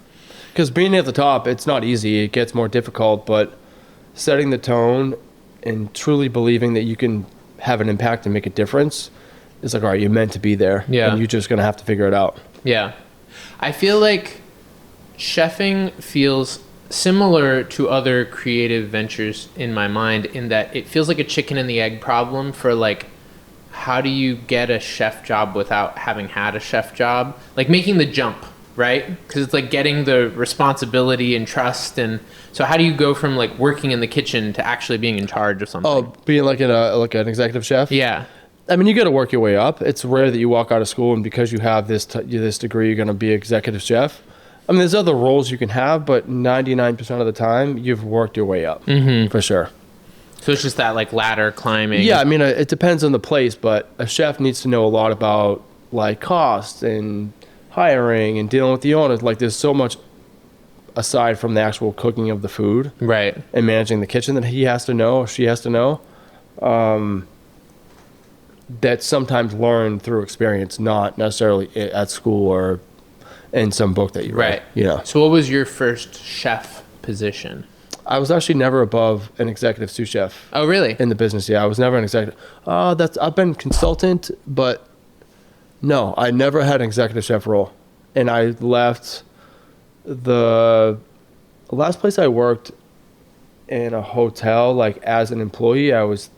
Because being at the top, it's not easy. It gets more difficult, but setting the tone and truly believing that you can have an impact and make a difference is like, all right, you're meant to be there. Yeah. And you're just going to have to figure it out. Yeah. I feel like chefing feels similar to other creative ventures in my mind, in that it feels like a chicken and the egg problem for like, how do you get a chef job without having had a chef job? Like making the jump, right? Because it's like getting the responsibility and trust. And so how do you go from like working in the kitchen to actually being in charge of something? Oh, being like an executive chef? Yeah. I mean, you got to work your way up. It's rare that you walk out of school and because you have this degree, you're going to be executive chef. I mean, there's other roles you can have, but 99% of the time, you've worked your way up, for sure. So it's just that like ladder climbing. Yeah, I mean, it depends on the place, but a chef needs to know a lot about like costs and hiring and dealing with the owners. Like there's so much aside from the actual cooking of the food, right, and managing the kitchen that he has to know or she has to know. That's sometimes learned through experience, not necessarily at school or in some book that you read. right. You know. So what was your first chef position? I was actually never above an executive sous chef. Oh, really? In the business, yeah. I was never an executive. I've been consultant, but no, I never had an executive chef role. And I left the last place I worked in a hotel, like as an employee, I was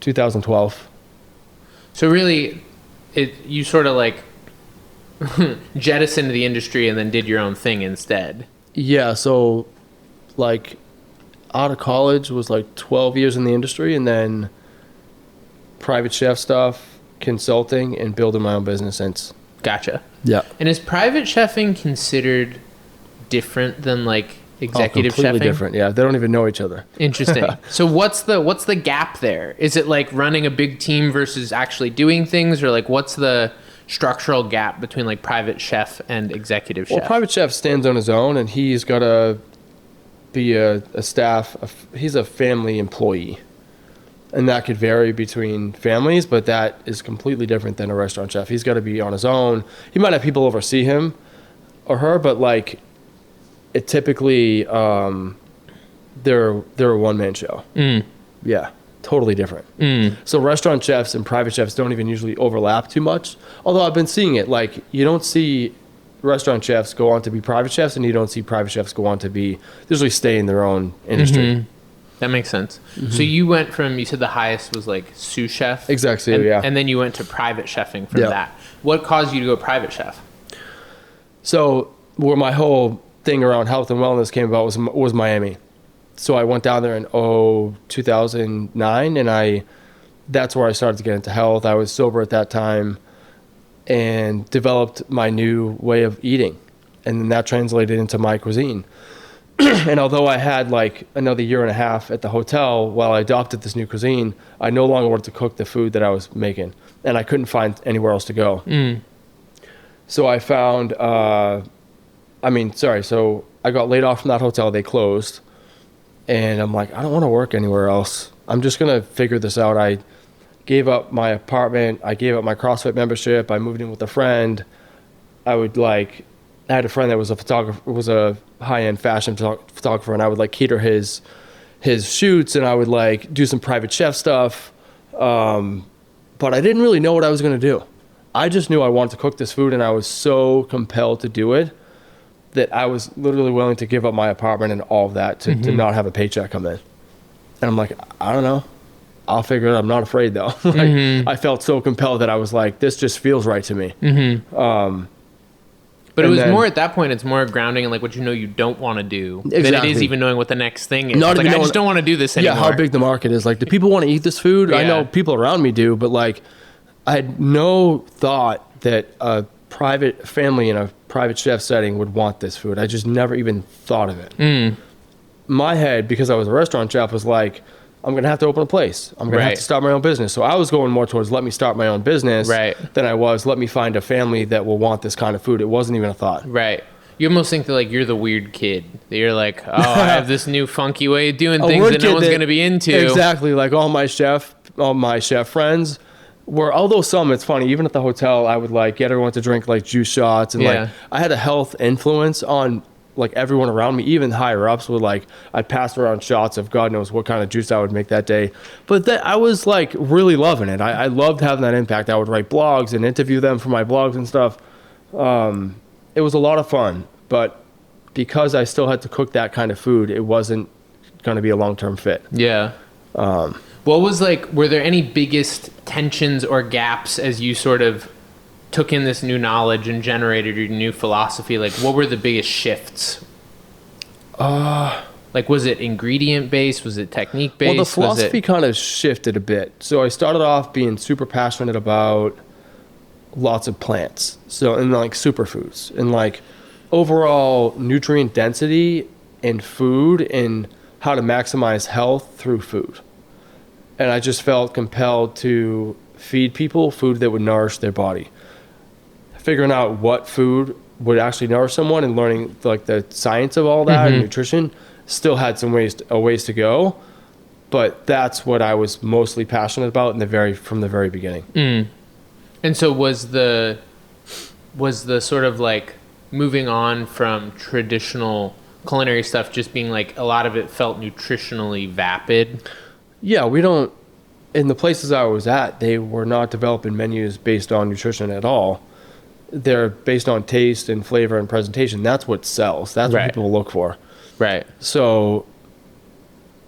2012. So really, you sort of like jettisoned the industry and then did your own thing instead. Yeah, so like out of college was like 12 years in the industry, and then private chef stuff, consulting, and building my own business since. Gotcha. Yeah. And is private chefing considered different than like executive completely chefing? different. Yeah, they don't even know each other. Interesting. So what's the gap there? Is it like running a big team versus actually doing things, or like what's the structural gap between like private chef and executive chef? Well, private chef stands on his own, and he's got to be a staff. He's a family employee, and that could vary between families, but that is completely different than a restaurant chef. He's got to be on his own. He might have people oversee him or her, but like it typically they're a one-man show. Yeah, totally different. So restaurant chefs and private chefs don't even usually overlap too much, although I've been seeing it. Like, you don't see restaurant chefs go on to be private chefs, and you don't see private chefs go on to be, they usually stay in their own industry. That makes sense. So you went from, you said the highest was like sous chef? Exactly, and, yeah. And then you went to private chefing from that. What caused you to go private chef? So where my whole thing around health and wellness came about was Miami. So I went down there in 2009, and that's where I started to get into health. I was sober at that time and developed my new way of eating, and then that translated into my cuisine. And although I had like another year and a half at the hotel while I adopted this new cuisine, I no longer wanted to cook the food that I was making, and I couldn't find anywhere else to go. So I found so I got laid off from that hotel. They closed, and I'm like, I don't want to work anywhere else. I'm just going to figure this out. I gave up my apartment. I gave up my CrossFit membership. I moved in with a friend. I had a friend that was a photographer, was a high-end fashion photographer, and I would like cater his shoots, and I would like do some private chef stuff. But I didn't really know what I was going to do. I just knew I wanted to cook this food, and I was so compelled to do it that I was literally willing to give up my apartment and all of that to not have a paycheck come in. And I'm like, I don't know. I'll figure it out. I'm not afraid though. I felt so compelled that I was like, this just feels right to me. But it was more at that point, it's more grounding in like what you know you don't want to do than it is even knowing what the next thing is. Not like, I just don't want to do this anymore. Yeah, how big the market is. Like, do people want to eat this food? I know people around me do, but like, I had no thought that a private family in a private chef setting would want this food. I just never even thought of it. My head, because I was a restaurant chef, was like, I'm going to have to open a place. I'm going to have to start my own business. So I was going more towards let me start my own business than I was let me find a family that will want this kind of food. It wasn't even a thought. Right. You almost think that like you're the weird kid. That you're like, oh, I have this new funky way of doing things that no one's going to be into. Exactly. Like all my chef friends were, although some, it's funny, even at the hotel, I would like get everyone to drink like juice shots. And like I had a health influence on like everyone around me, even higher ups would like, I'd pass around shots of God knows what kind of juice I would make that day. But I was like really loving it. I loved having that impact. I would write blogs and interview them for my blogs and stuff. It was a lot of fun, but because I still had to cook that kind of food, it wasn't going to be a long-term fit. Yeah. What was like, were there any biggest tensions or gaps as you sort of took in this new knowledge and generated your new philosophy? Like, what were the biggest shifts? Like, was it ingredient based? Was it technique based? Well, the philosophy kind of shifted a bit. So I started off being super passionate about lots of plants. So, and like superfoods and like overall nutrient density in food and how to maximize health through food. And I just felt compelled to feed people food that would nourish their body. Figuring out what food would actually nourish someone and learning like the science of all that and nutrition still had some ways to go, but that's what I was mostly passionate about from the very beginning. And so was the sort of like moving on from traditional culinary stuff just being like a lot of it felt nutritionally vapid? Yeah, in the places I was at, they were not developing menus based on nutrition at all. They're based on taste and flavor and presentation. That's what sells. That's what people look for. Right. So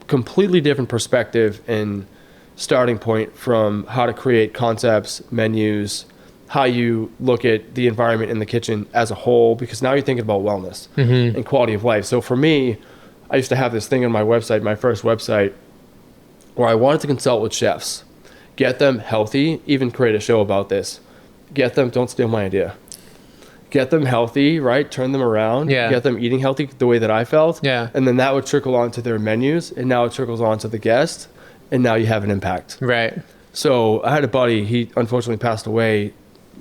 completely different perspective and starting point from how to create concepts, menus, how you look at the environment in the kitchen as a whole, because now you're thinking about wellness and quality of life. So for me, I used to have this thing on my website, my first website, where I wanted to consult with chefs, get them healthy, even create a show about this. Get them, don't steal my idea. get them healthy, right? Turn them around, get them eating healthy the way that I felt. Yeah. And then that would trickle onto their menus, and now it trickles onto the guest, and now you have an impact. Right. So I had a buddy, he unfortunately passed away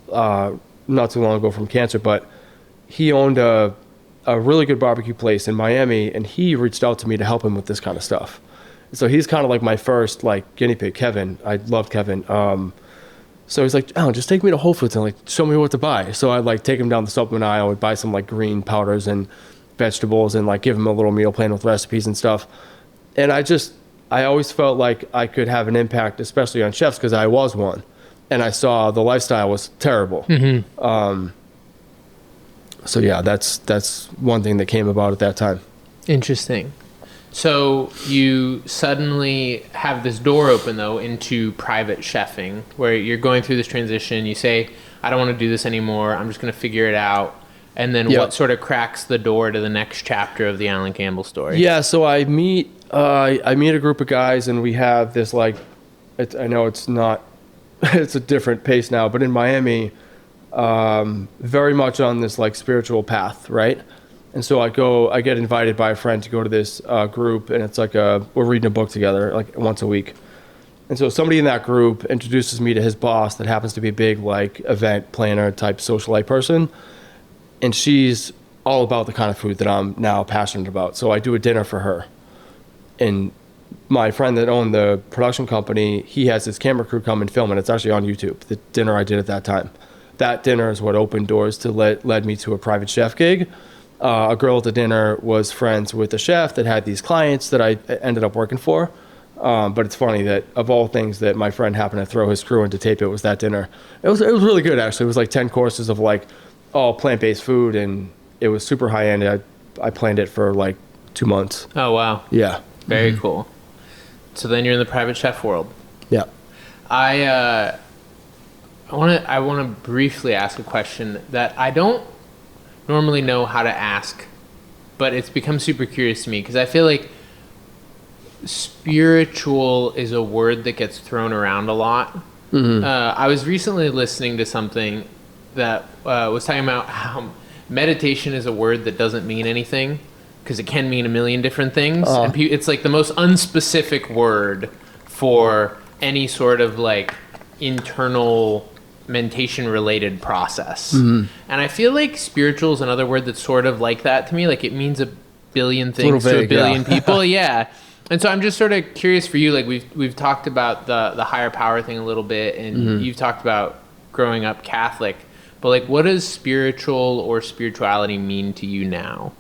not too long ago from cancer, but he owned a really good barbecue place in Miami, and he reached out to me to help him with this kind of stuff. So he's kind of like my first like guinea pig, Kevin. I loved Kevin. So he's like, oh, just take me to Whole Foods and like show me what to buy. So I'd like take him down the supplement aisle, would buy some like green powders and vegetables and like give him a little meal plan with recipes and stuff. And I always felt like I could have an impact, especially on chefs, because I was one. And I saw the lifestyle was terrible. So yeah, that's one thing that came about at that time. Interesting. So you suddenly have this door open though into private chefing, where you're going through this transition. You say, I don't want to do this anymore. I'm just going to figure it out. And then what sort of cracks the door to the next chapter of the Allen Campbell story? Yeah. So I meet a group of guys, and we have this like, I know it's not, it's a different pace now, but in Miami, very much on this like spiritual path, right? And so I get invited by a friend to go to this group, and it's like we're reading a book together like once a week. And so somebody in that group introduces me to his boss that happens to be a big like event planner type socialite person. And she's all about the kind of food that I'm now passionate about. So I do a dinner for her. And my friend that owned the production company, he has his camera crew come and film, and it's actually on YouTube, the dinner I did at that time. That dinner is what opened doors to led me to a private chef gig. A girl at the dinner was friends with a chef that had these clients that I ended up working for. But it's funny that of all things that my friend happened to throw his crew into Tate, it was that dinner. It was really good, actually. It was like 10 courses of like all plant-based food, and it was super high-end. I planned it for like 2 months. Oh, wow. Yeah. Very cool. So then you're in the private chef world. Yeah. I want to briefly ask a question that I don't normally know how to ask, but it's become super curious to me because I feel like spiritual is a word that gets thrown around a lot. I was recently listening to something that was talking about how meditation is a word that doesn't mean anything because it can mean a million different things. And it's like the most unspecific word for any sort of like internal mentation related process. And I feel like spiritual is another word that's sort of like that to me. Like it means a billion things to a billion people. Yeah. And so I'm just sort of curious for you, like we've talked about the higher power thing a little bit, and you've talked about growing up Catholic, but like what does spiritual or spirituality mean to you now?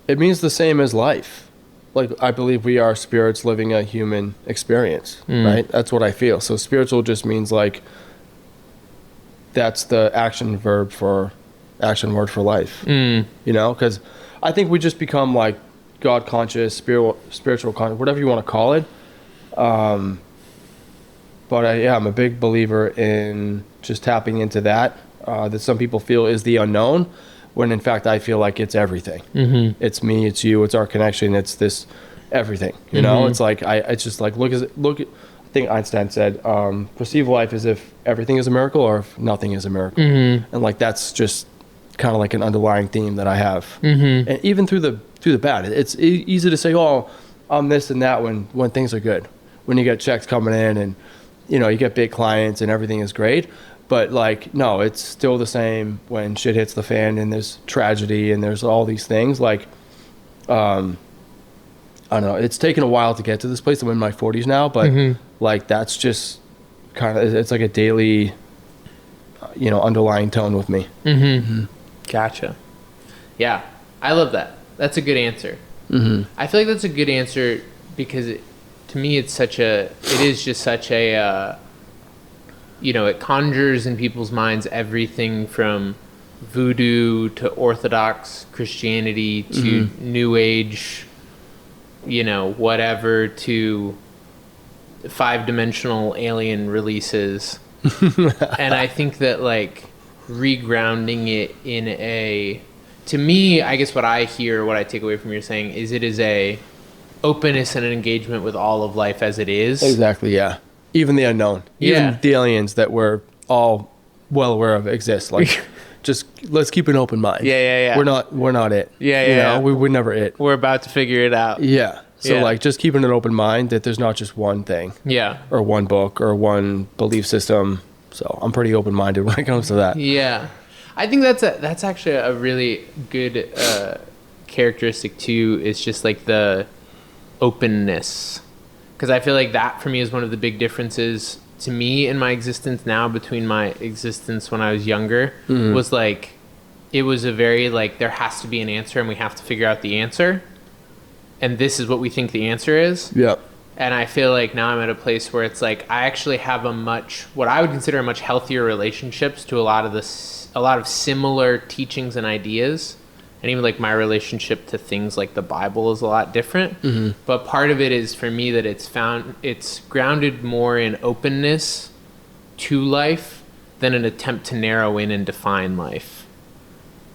It means the same as life. Like I believe we are spirits living a human experience, right? That's what I feel. So spiritual just means like that's the action word for life. You know, because I think we just become like God conscious, spiritual conscious, whatever you want to call it. But I'm a big believer in just tapping into that some people feel is the unknown, when in fact I feel like it's everything. It's me, it's you, it's our connection, it's this everything. You know, it's like it's just like look at. I think Einstein said, perceive life as if everything is a miracle or if nothing is a miracle. And like that's just kind of like an underlying theme that I have. And even through the bad, it's easy to say, oh, I'm this and that when things are good, when you get checks coming in and you know you get big clients and everything is great. But like no, it's still the same when shit hits the fan and there's tragedy and there's all these things. Like I don't know, it's taken a while to get to this place. I'm in my 40s now, but like that's just kind of, it's like a daily you know underlying tone with me. Gotcha. Yeah, I love that. That's a good answer. I feel like that's a good answer because to me it is just such a you know, it conjures in people's minds everything from voodoo to Orthodox Christianity to New Age, you know, whatever, to 5-dimensional alien releases. And I think that like regrounding it in to me, I guess what I hear, what I take away from your saying is it is a openness and an engagement with all of life as it is. Exactly. Yeah. Even the unknown, even the aliens that we're all well aware of exist. Like just let's keep an open mind. Yeah. We're not it. Yeah. We're never it. We're about to figure it out. Yeah. So like just keeping an open mind that there's not just one thing. Yeah. Or one book or one belief system. So I'm pretty open-minded when it comes to that. Yeah. I think that's actually a really good characteristic too, is just like the openness. Because I feel like that for me is one of the big differences to me in my existence now between my existence when I was younger. Was like, it was a very like, there has to be an answer and we have to figure out the answer. And this is what we think the answer is. Yeah. And I feel like now I'm at a place where it's like, I actually have what I would consider a much healthier relationships to a lot of similar teachings and ideas. And even like my relationship to things like the Bible is a lot different. But part of it is for me that it's grounded more in openness to life than an attempt to narrow in and define life.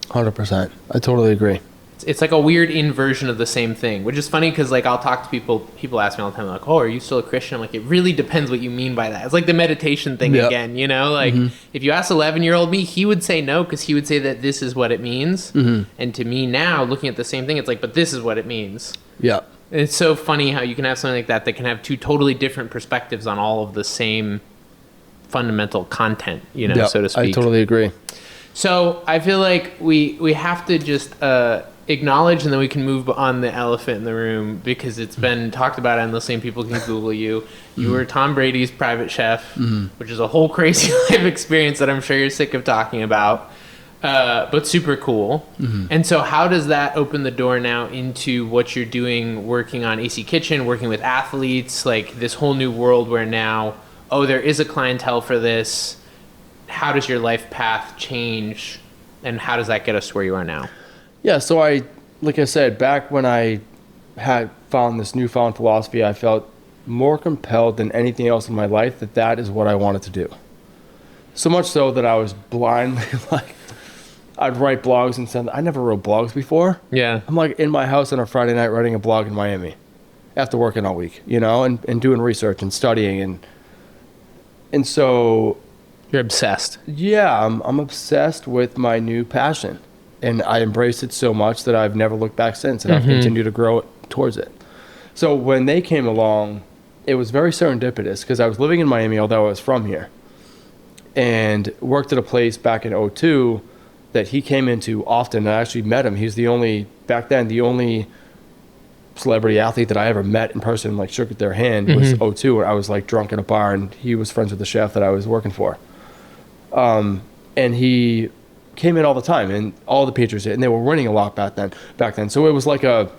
100%. I totally agree. It's like a weird inversion of the same thing, which is funny because like I'll talk to people ask me all the time, like, oh, are you still a Christian? I'm like, it really depends what you mean by that. It's like the meditation thing again, you know, like if you ask 11-year-old me, he would say no, because he would say that this is what it means. And to me now, looking at the same thing, it's like, but this is what it means. Yeah. And it's so funny how you can have something like that can have two totally different perspectives on all of the same fundamental content, you know, so to speak. I totally agree. So I feel like we have to just acknowledge, and then we can move on the elephant in the room, because it's been talked about endlessly and people can Google you. You were Tom Brady's private chef, which is a whole crazy life experience that I'm sure you're sick of talking about, but super cool. And so how does that open the door now into what you're doing, working on AC Kitchen, working with athletes, like this whole new world where now, oh, there is a clientele for this. How does your life path change, and how does that get us where you are now? Yeah, so like I said, back when I had found this newfound philosophy, I felt more compelled than anything else in my life that is what I wanted to do. So much so that I was blindly like, I'd write blogs and send. I never wrote blogs before. Yeah. I'm like in my house on a Friday night writing a blog in Miami after working all week, you know, and doing research and studying and so. You're obsessed. Yeah, I'm obsessed with my new passion. And I embraced it so much that I've never looked back since, and I've continued to grow towards it. So when they came along, it was very serendipitous, because I was living in Miami, although I was from here, and worked at a place back in 2002 that he came into often. And I actually met him. He was the only celebrity athlete that I ever met in person, like shook their hand, was 2002, where I was like drunk in a bar, and he was friends with the chef that I was working for. And he came in all the time, and all the Patriots did, and they were winning a lot back then. So it was like a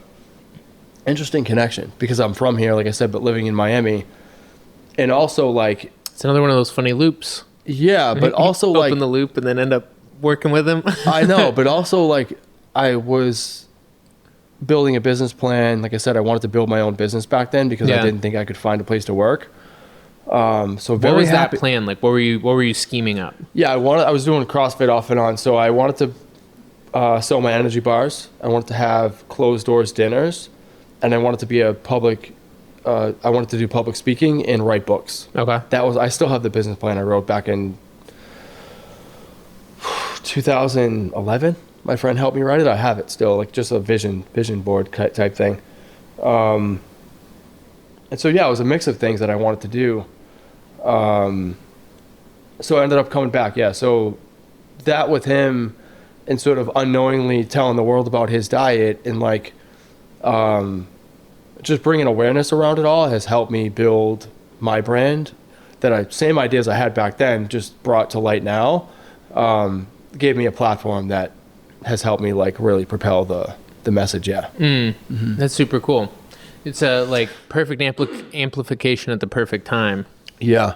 interesting connection, because I'm from here, like I said, but living in Miami. And also like, it's another one of those funny loops. Yeah, but also like open the loop and then end up working with him. I know, but also like I was building a business plan. Like I said, I wanted to build my own business back then, because I didn't think I could find a place to work. So very what was happy. that plan? Like, what were you scheming up? Yeah, I was doing CrossFit off and on. So I wanted to sell my energy bars. I wanted to have closed doors dinners, and I wanted to be I wanted to do public speaking and write books. Okay. I still have the business plan I wrote back in 2011. My friend helped me write it. I have it still, like just a vision board type thing. And so yeah, it was a mix of things that I wanted to do. So I ended up coming back. Yeah. So that with him, and sort of unknowingly telling the world about his diet, and like, just bringing awareness around it all, has helped me build my brand. Same ideas I had back then, just brought to light now, gave me a platform that has helped me like really propel the message. Yeah. That's super cool. It's a like perfect amplification at the perfect time. Yeah,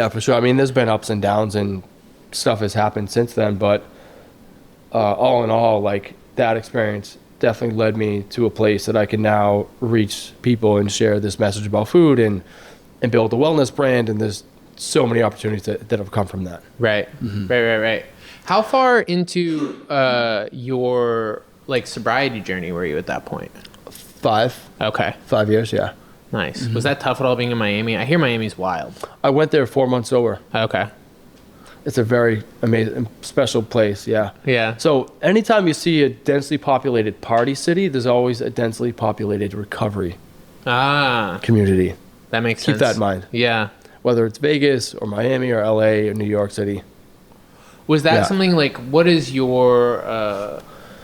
for sure. I mean, there's been ups and downs, and stuff has happened since then, but all in all, like that experience definitely led me to a place that I can now reach people and share this message about food and build a wellness brand. And there's so many opportunities that have come from that. Right. Right. How far into your like sobriety journey were you at that point? 5. Okay. 5 years, yeah. Nice. Was that tough at all being in Miami? I hear Miami's wild. I went there 4 months sober. Okay. It's a very amazing, special place. Yeah. Yeah. So anytime you see a densely populated party city, there's always a densely populated recovery community. That makes sense. Keep that in mind. Yeah. Whether it's Vegas or Miami or LA or New York City. Was that something like, what is your,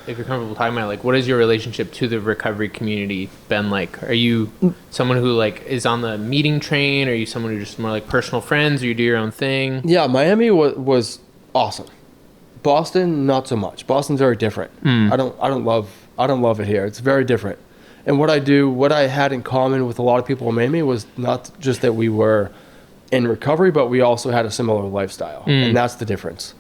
if you're comfortable talking about, like, what is your relationship to the recovery community been like? Are you someone who like is on the meeting train? Or are you someone who just more like personal friends, or you do your own thing? Yeah, Miami was awesome. Boston, not so much. Boston's very different. I don't love it here. It's very different. And what I had in common with a lot of people in Miami was not just that we were in recovery, but we also had a similar lifestyle, and that's the difference.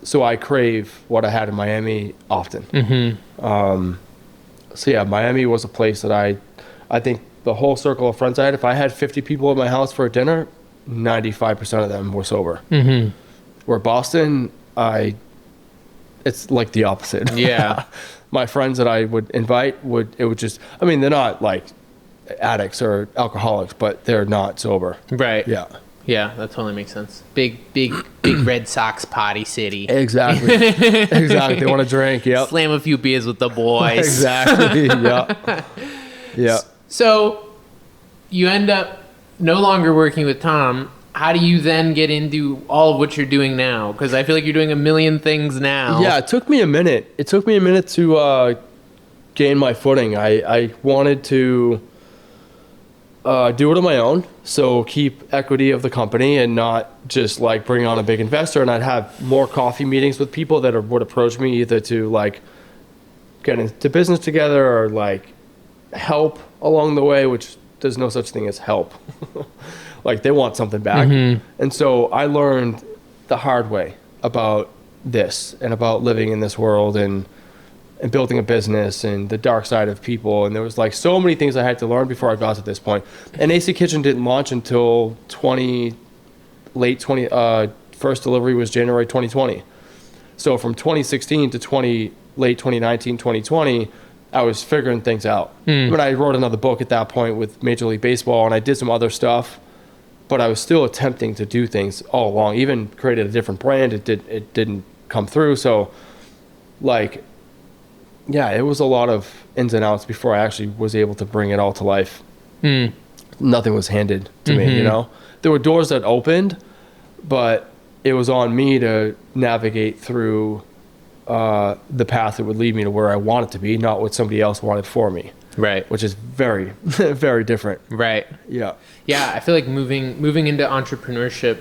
So I crave what I had in Miami often. So yeah, Miami was a place that I think the whole circle of friends I had, if I had 50 people at my house for a dinner, 95% of them were sober. Where Boston, it's like the opposite. Yeah. My friends that I would invite they're not like addicts or alcoholics, but they're not sober. Right. Yeah. Yeah, that totally makes sense. Big Red Sox party city. Exactly. Exactly. They want to drink. Yep. Slam a few beers with the boys. Exactly. Yeah. Yeah. So you end up no longer working with Tom. How do you then get into all of what you're doing now? Because I feel like you're doing a million things now. Yeah, it took me a minute. It took me a minute to gain my footing. I wanted to do it on my own, so keep equity of the company and not just like bring on a big investor. And I'd have more coffee meetings with people that would approach me either to like get into business together or like help along the way, which there's no such thing as help. Like they want something back. And so I learned the hard way about this and about living in this world and building a business and the dark side of people. And there was like so many things I had to learn before I got to this point. And AC Kitchen didn't launch until first delivery was January 2020. So from 2016 to late 2019, 2020, I was figuring things out. But I wrote another book at that point with Major League Baseball, and I did some other stuff, but I was still attempting to do things all along. Even created a different brand. It didn't come through. So like, yeah, it was a lot of ins and outs before I actually was able to bring it all to life. Nothing was handed to me, you know? There were doors that opened, but it was on me to navigate through the path that would lead me to where I wanted to be, not what somebody else wanted for me. Right. Which is very, very different. Right. Yeah. Yeah, I feel like moving into entrepreneurship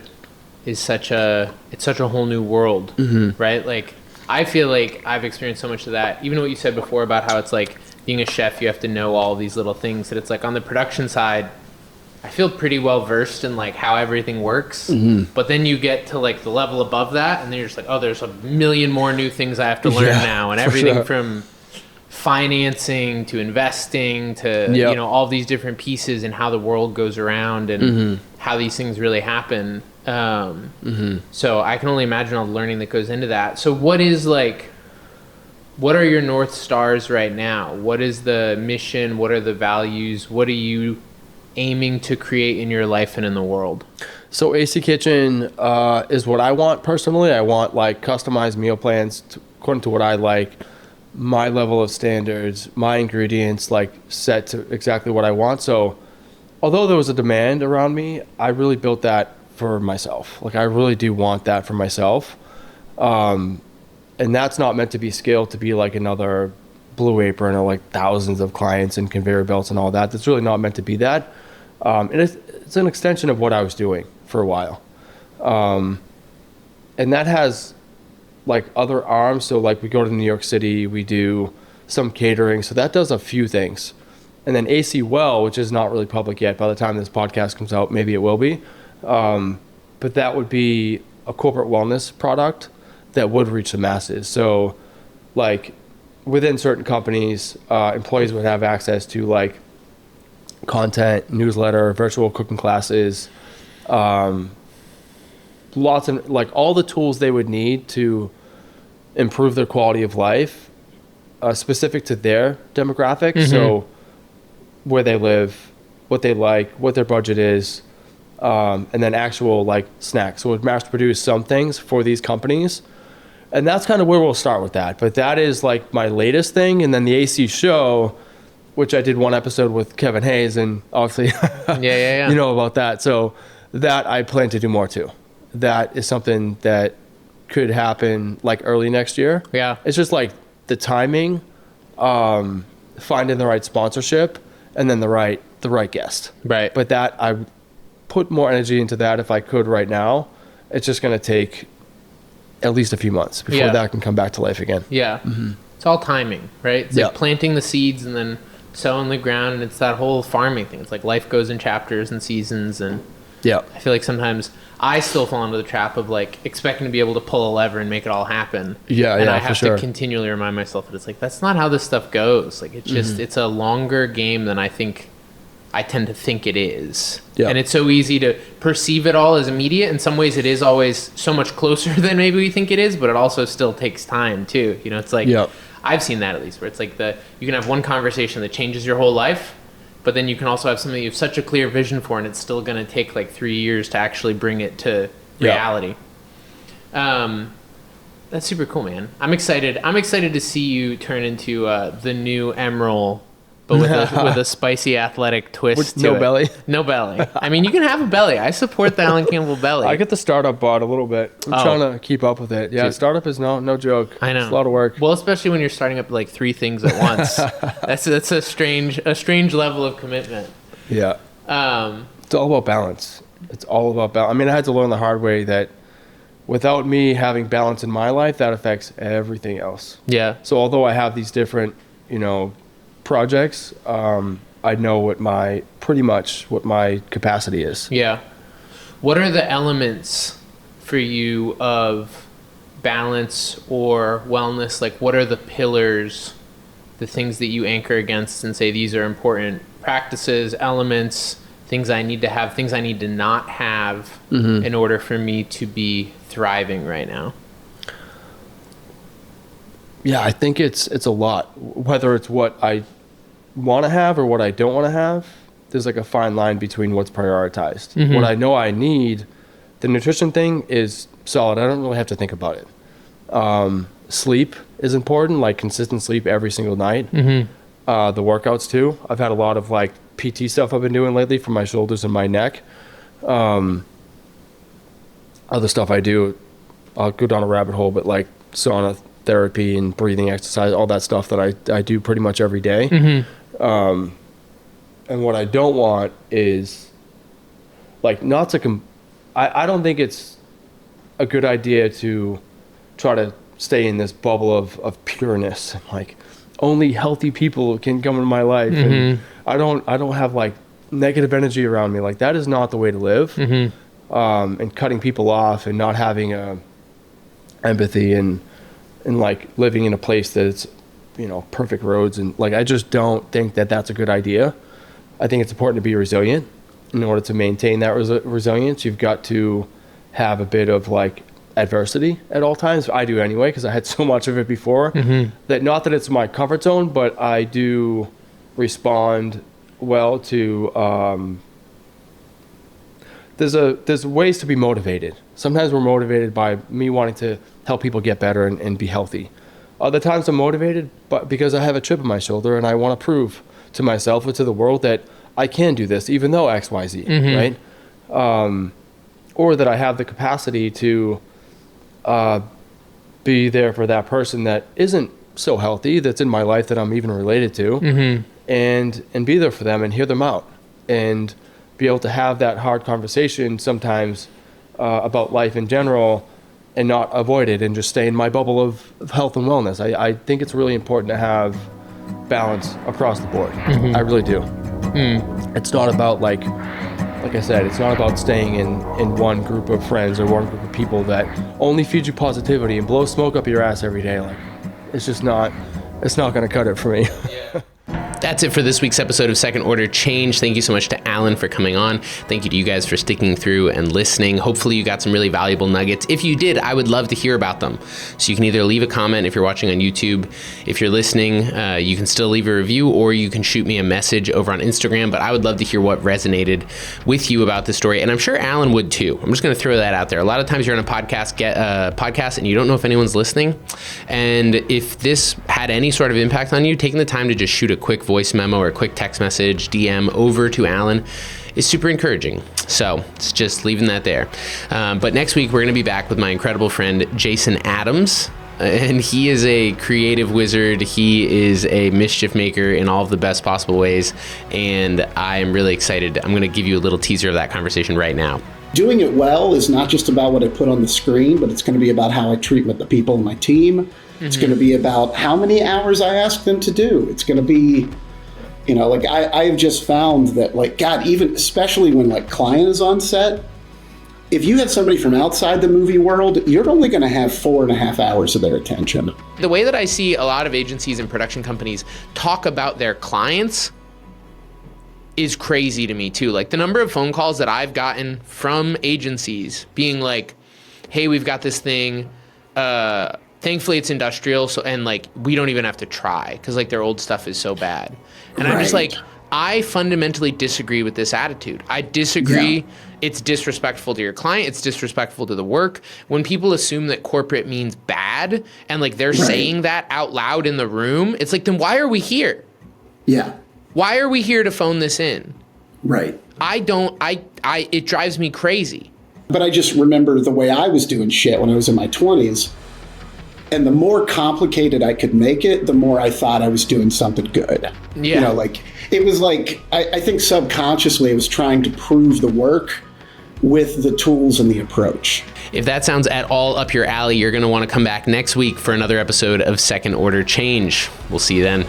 is such a whole new world, right? Like, I feel like I've experienced so much of that. Even what you said before about how it's like being a chef, you have to know all these little things. That it's like on the production side, I feel pretty well versed in like how everything works. But then you get to like the level above that, and then you're just like, oh, there's a million more new things I have to learn now, and everything from financing to investing to you know, all these different pieces and how the world goes around and how these things really happen. So I can only imagine all the learning that goes into that. So what are your North Stars right now? What is the mission? What are the values? What are you aiming to create in your life and in the world? So AC Kitchen is what I want personally. I want like customized meal plans according to what I like, my level of standards, my ingredients like set to exactly what I want. So although there was a demand around me, I really built that for myself. Like I really do want that for myself. And that's not meant to be scaled to be like another Blue Apron or like thousands of clients and conveyor belts and all that. That's really not meant to be that. And it's an extension of what I was doing for a while. And that has like other arms. So like we go to New York City, we do some catering. So that does a few things. And then AC Well, which is not really public yet. By the time this podcast comes out, maybe it will be. But that would be a corporate wellness product that would reach the masses. So like within certain companies, employees would have access to like content, newsletter, virtual cooking classes, lots of like all the tools they would need to improve their quality of life, specific to their demographic. So where they live, what they like, what their budget is, and then actual like snacks. So we'll mass produce some things for these companies. And that's kind of where we'll start with that. But that is like my latest thing. And then the AC show, which I did one episode with Kevin Hayes, and obviously you know about that. So that I plan to do more too. That is something that could happen like early next year. Yeah. It's just like the timing, finding the right sponsorship, and then the right guest. Right. But that I put more energy into that if I could right now. It's just going to take at least a few months before that can come back to life again. Yeah. It's all timing, right? It's like planting the seeds and then sowing the ground, and it's that whole farming thing. It's like life goes in chapters and seasons, and I feel like sometimes I still fall into the trap of like expecting to be able to pull a lever and make it all happen. And I have to continually remind myself that it's like, that's not how this stuff goes. Like it's just, it's a longer game than I tend to think it is. And it's so easy to perceive it all as immediate. In some ways it is always so much closer than maybe we think it is, but it also still takes time too. You know, it's like, I've seen that at least, where it's like you can have one conversation that changes your whole life, but then you can also have something you have such a clear vision for, and it's still going to take like 3 years to actually bring it to reality. That's super cool, man. I'm excited to see you turn into the new Emerald, but with a spicy athletic twist to no it. belly. No belly. I mean, you can have a belly. I support the Allen Campbell belly. I get the startup bod a little bit. I'm trying to keep up with it. Yeah, dude. Startup is no joke. I know. It's a lot of work. Well, especially when you're starting up like 3 things at once. That's a strange level of commitment. Yeah. It's all about balance. It's all about balance. I mean, I had to learn the hard way that without me having balance in my life, that affects everything else. Yeah. So although I have these different, projects, I know pretty much what my capacity is. Yeah. What are the elements for you of balance or wellness? Like, what are the pillars, the things that you anchor against and say these are important practices, elements, things I need to have, things I need to not have in order for me to be thriving right now? Yeah, I think it's a lot. Whether it's what I want to have or what I don't want to have, there's like a fine line between what's prioritized. What I know I need, the nutrition thing is solid. I don't really have to think about it. Sleep is important, like consistent sleep every single night. The workouts too. I've had a lot of like PT stuff I've been doing lately for my shoulders and my neck. Other stuff I do, I'll go down a rabbit hole, but like sauna therapy and breathing exercise, all that stuff that I do pretty much every day. And what I don't want is like not to I don't think it's a good idea to try to stay in this bubble of pureness. Like only healthy people can come in my life, and I don't have like negative energy around me. Like that is not the way to live. And cutting people off and not having empathy and like living in a place that's perfect roads, and like I just don't think that that's a good idea. I think it's important to be resilient. In order to maintain that resilience, you've got to have a bit of like adversity at all times. I do anyway, because I had so much of it before that not that it's my comfort zone, but I do respond well to there's ways to be motivated. Sometimes we're motivated by me wanting to help people get better and be healthy. Other times I'm motivated but because I have a chip on my shoulder and I want to prove to myself or to the world that I can do this even though XYZ, right? Or that I have the capacity to be there for that person that isn't so healthy, that's in my life that I'm even related to, and be there for them and hear them out and be able to have that hard conversation sometimes about life in general and not avoid it and just stay in my bubble of health and wellness. I think it's really important to have balance across the board. I really do. It's not about like I said, it's not about staying in one group of friends or one group of people that only feed you positivity and blow smoke up your ass every day. Like it's just not, it's not going to cut it for me. That That's it for this week's episode of Second Order Change. Thank you so much to Allen for coming on. Thank you to you guys for sticking through and listening. Hopefully you got some really valuable nuggets. If you did, I would love to hear about them. So you can either leave a comment if you're watching on YouTube. If you're listening, you can still leave a review, or you can shoot me a message over on Instagram. But I would love to hear what resonated with you about the story. And I'm sure Allen would too. I'm just going to throw that out there. A lot of times you're on a podcast and you don't know if anyone's listening. And if this had any sort of impact on you, taking the time to just shoot a quick voice memo or a quick text message, DM over to Allen is super encouraging. So it's just leaving that there. But next week, we're going to be back with my incredible friend, Jason Adams. And he is a creative wizard. He is a mischief maker in all of the best possible ways. And I am really excited. I'm going to give you a little teaser of that conversation right now. Doing it well is not just about what I put on the screen, but it's going to be about how I treat with the people in my team. It's going to be about how many hours I ask them to do. It's going to be, you know, like I've just found that, like, God, even especially when like client is on set, if you have somebody from outside the movie world, you're only going to have 4.5 hours of their attention. The way that I see a lot of agencies and production companies talk about their clients is crazy to me too. Like the number of phone calls that I've gotten from agencies being like, hey, we've got this thing, thankfully it's industrial, so, and like we don't even have to try because like their old stuff is so bad. And I'm just like, I fundamentally disagree with this attitude. I disagree. Yeah. It's disrespectful to your client. It's disrespectful to the work. When people assume that corporate means bad and like they're saying that out loud in the room, it's like, then why are we here? Yeah. Why are we here to phone this in? Right. It drives me crazy. But I just remember the way I was doing shit when I was in my 20s. And the more complicated I could make it, the more I thought I was doing something good. Yeah. You know, like, it was like, I think subconsciously I was trying to prove the work with the tools and the approach. If that sounds at all up your alley, you're going to want to come back next week for another episode of Second Order Change. We'll see you then.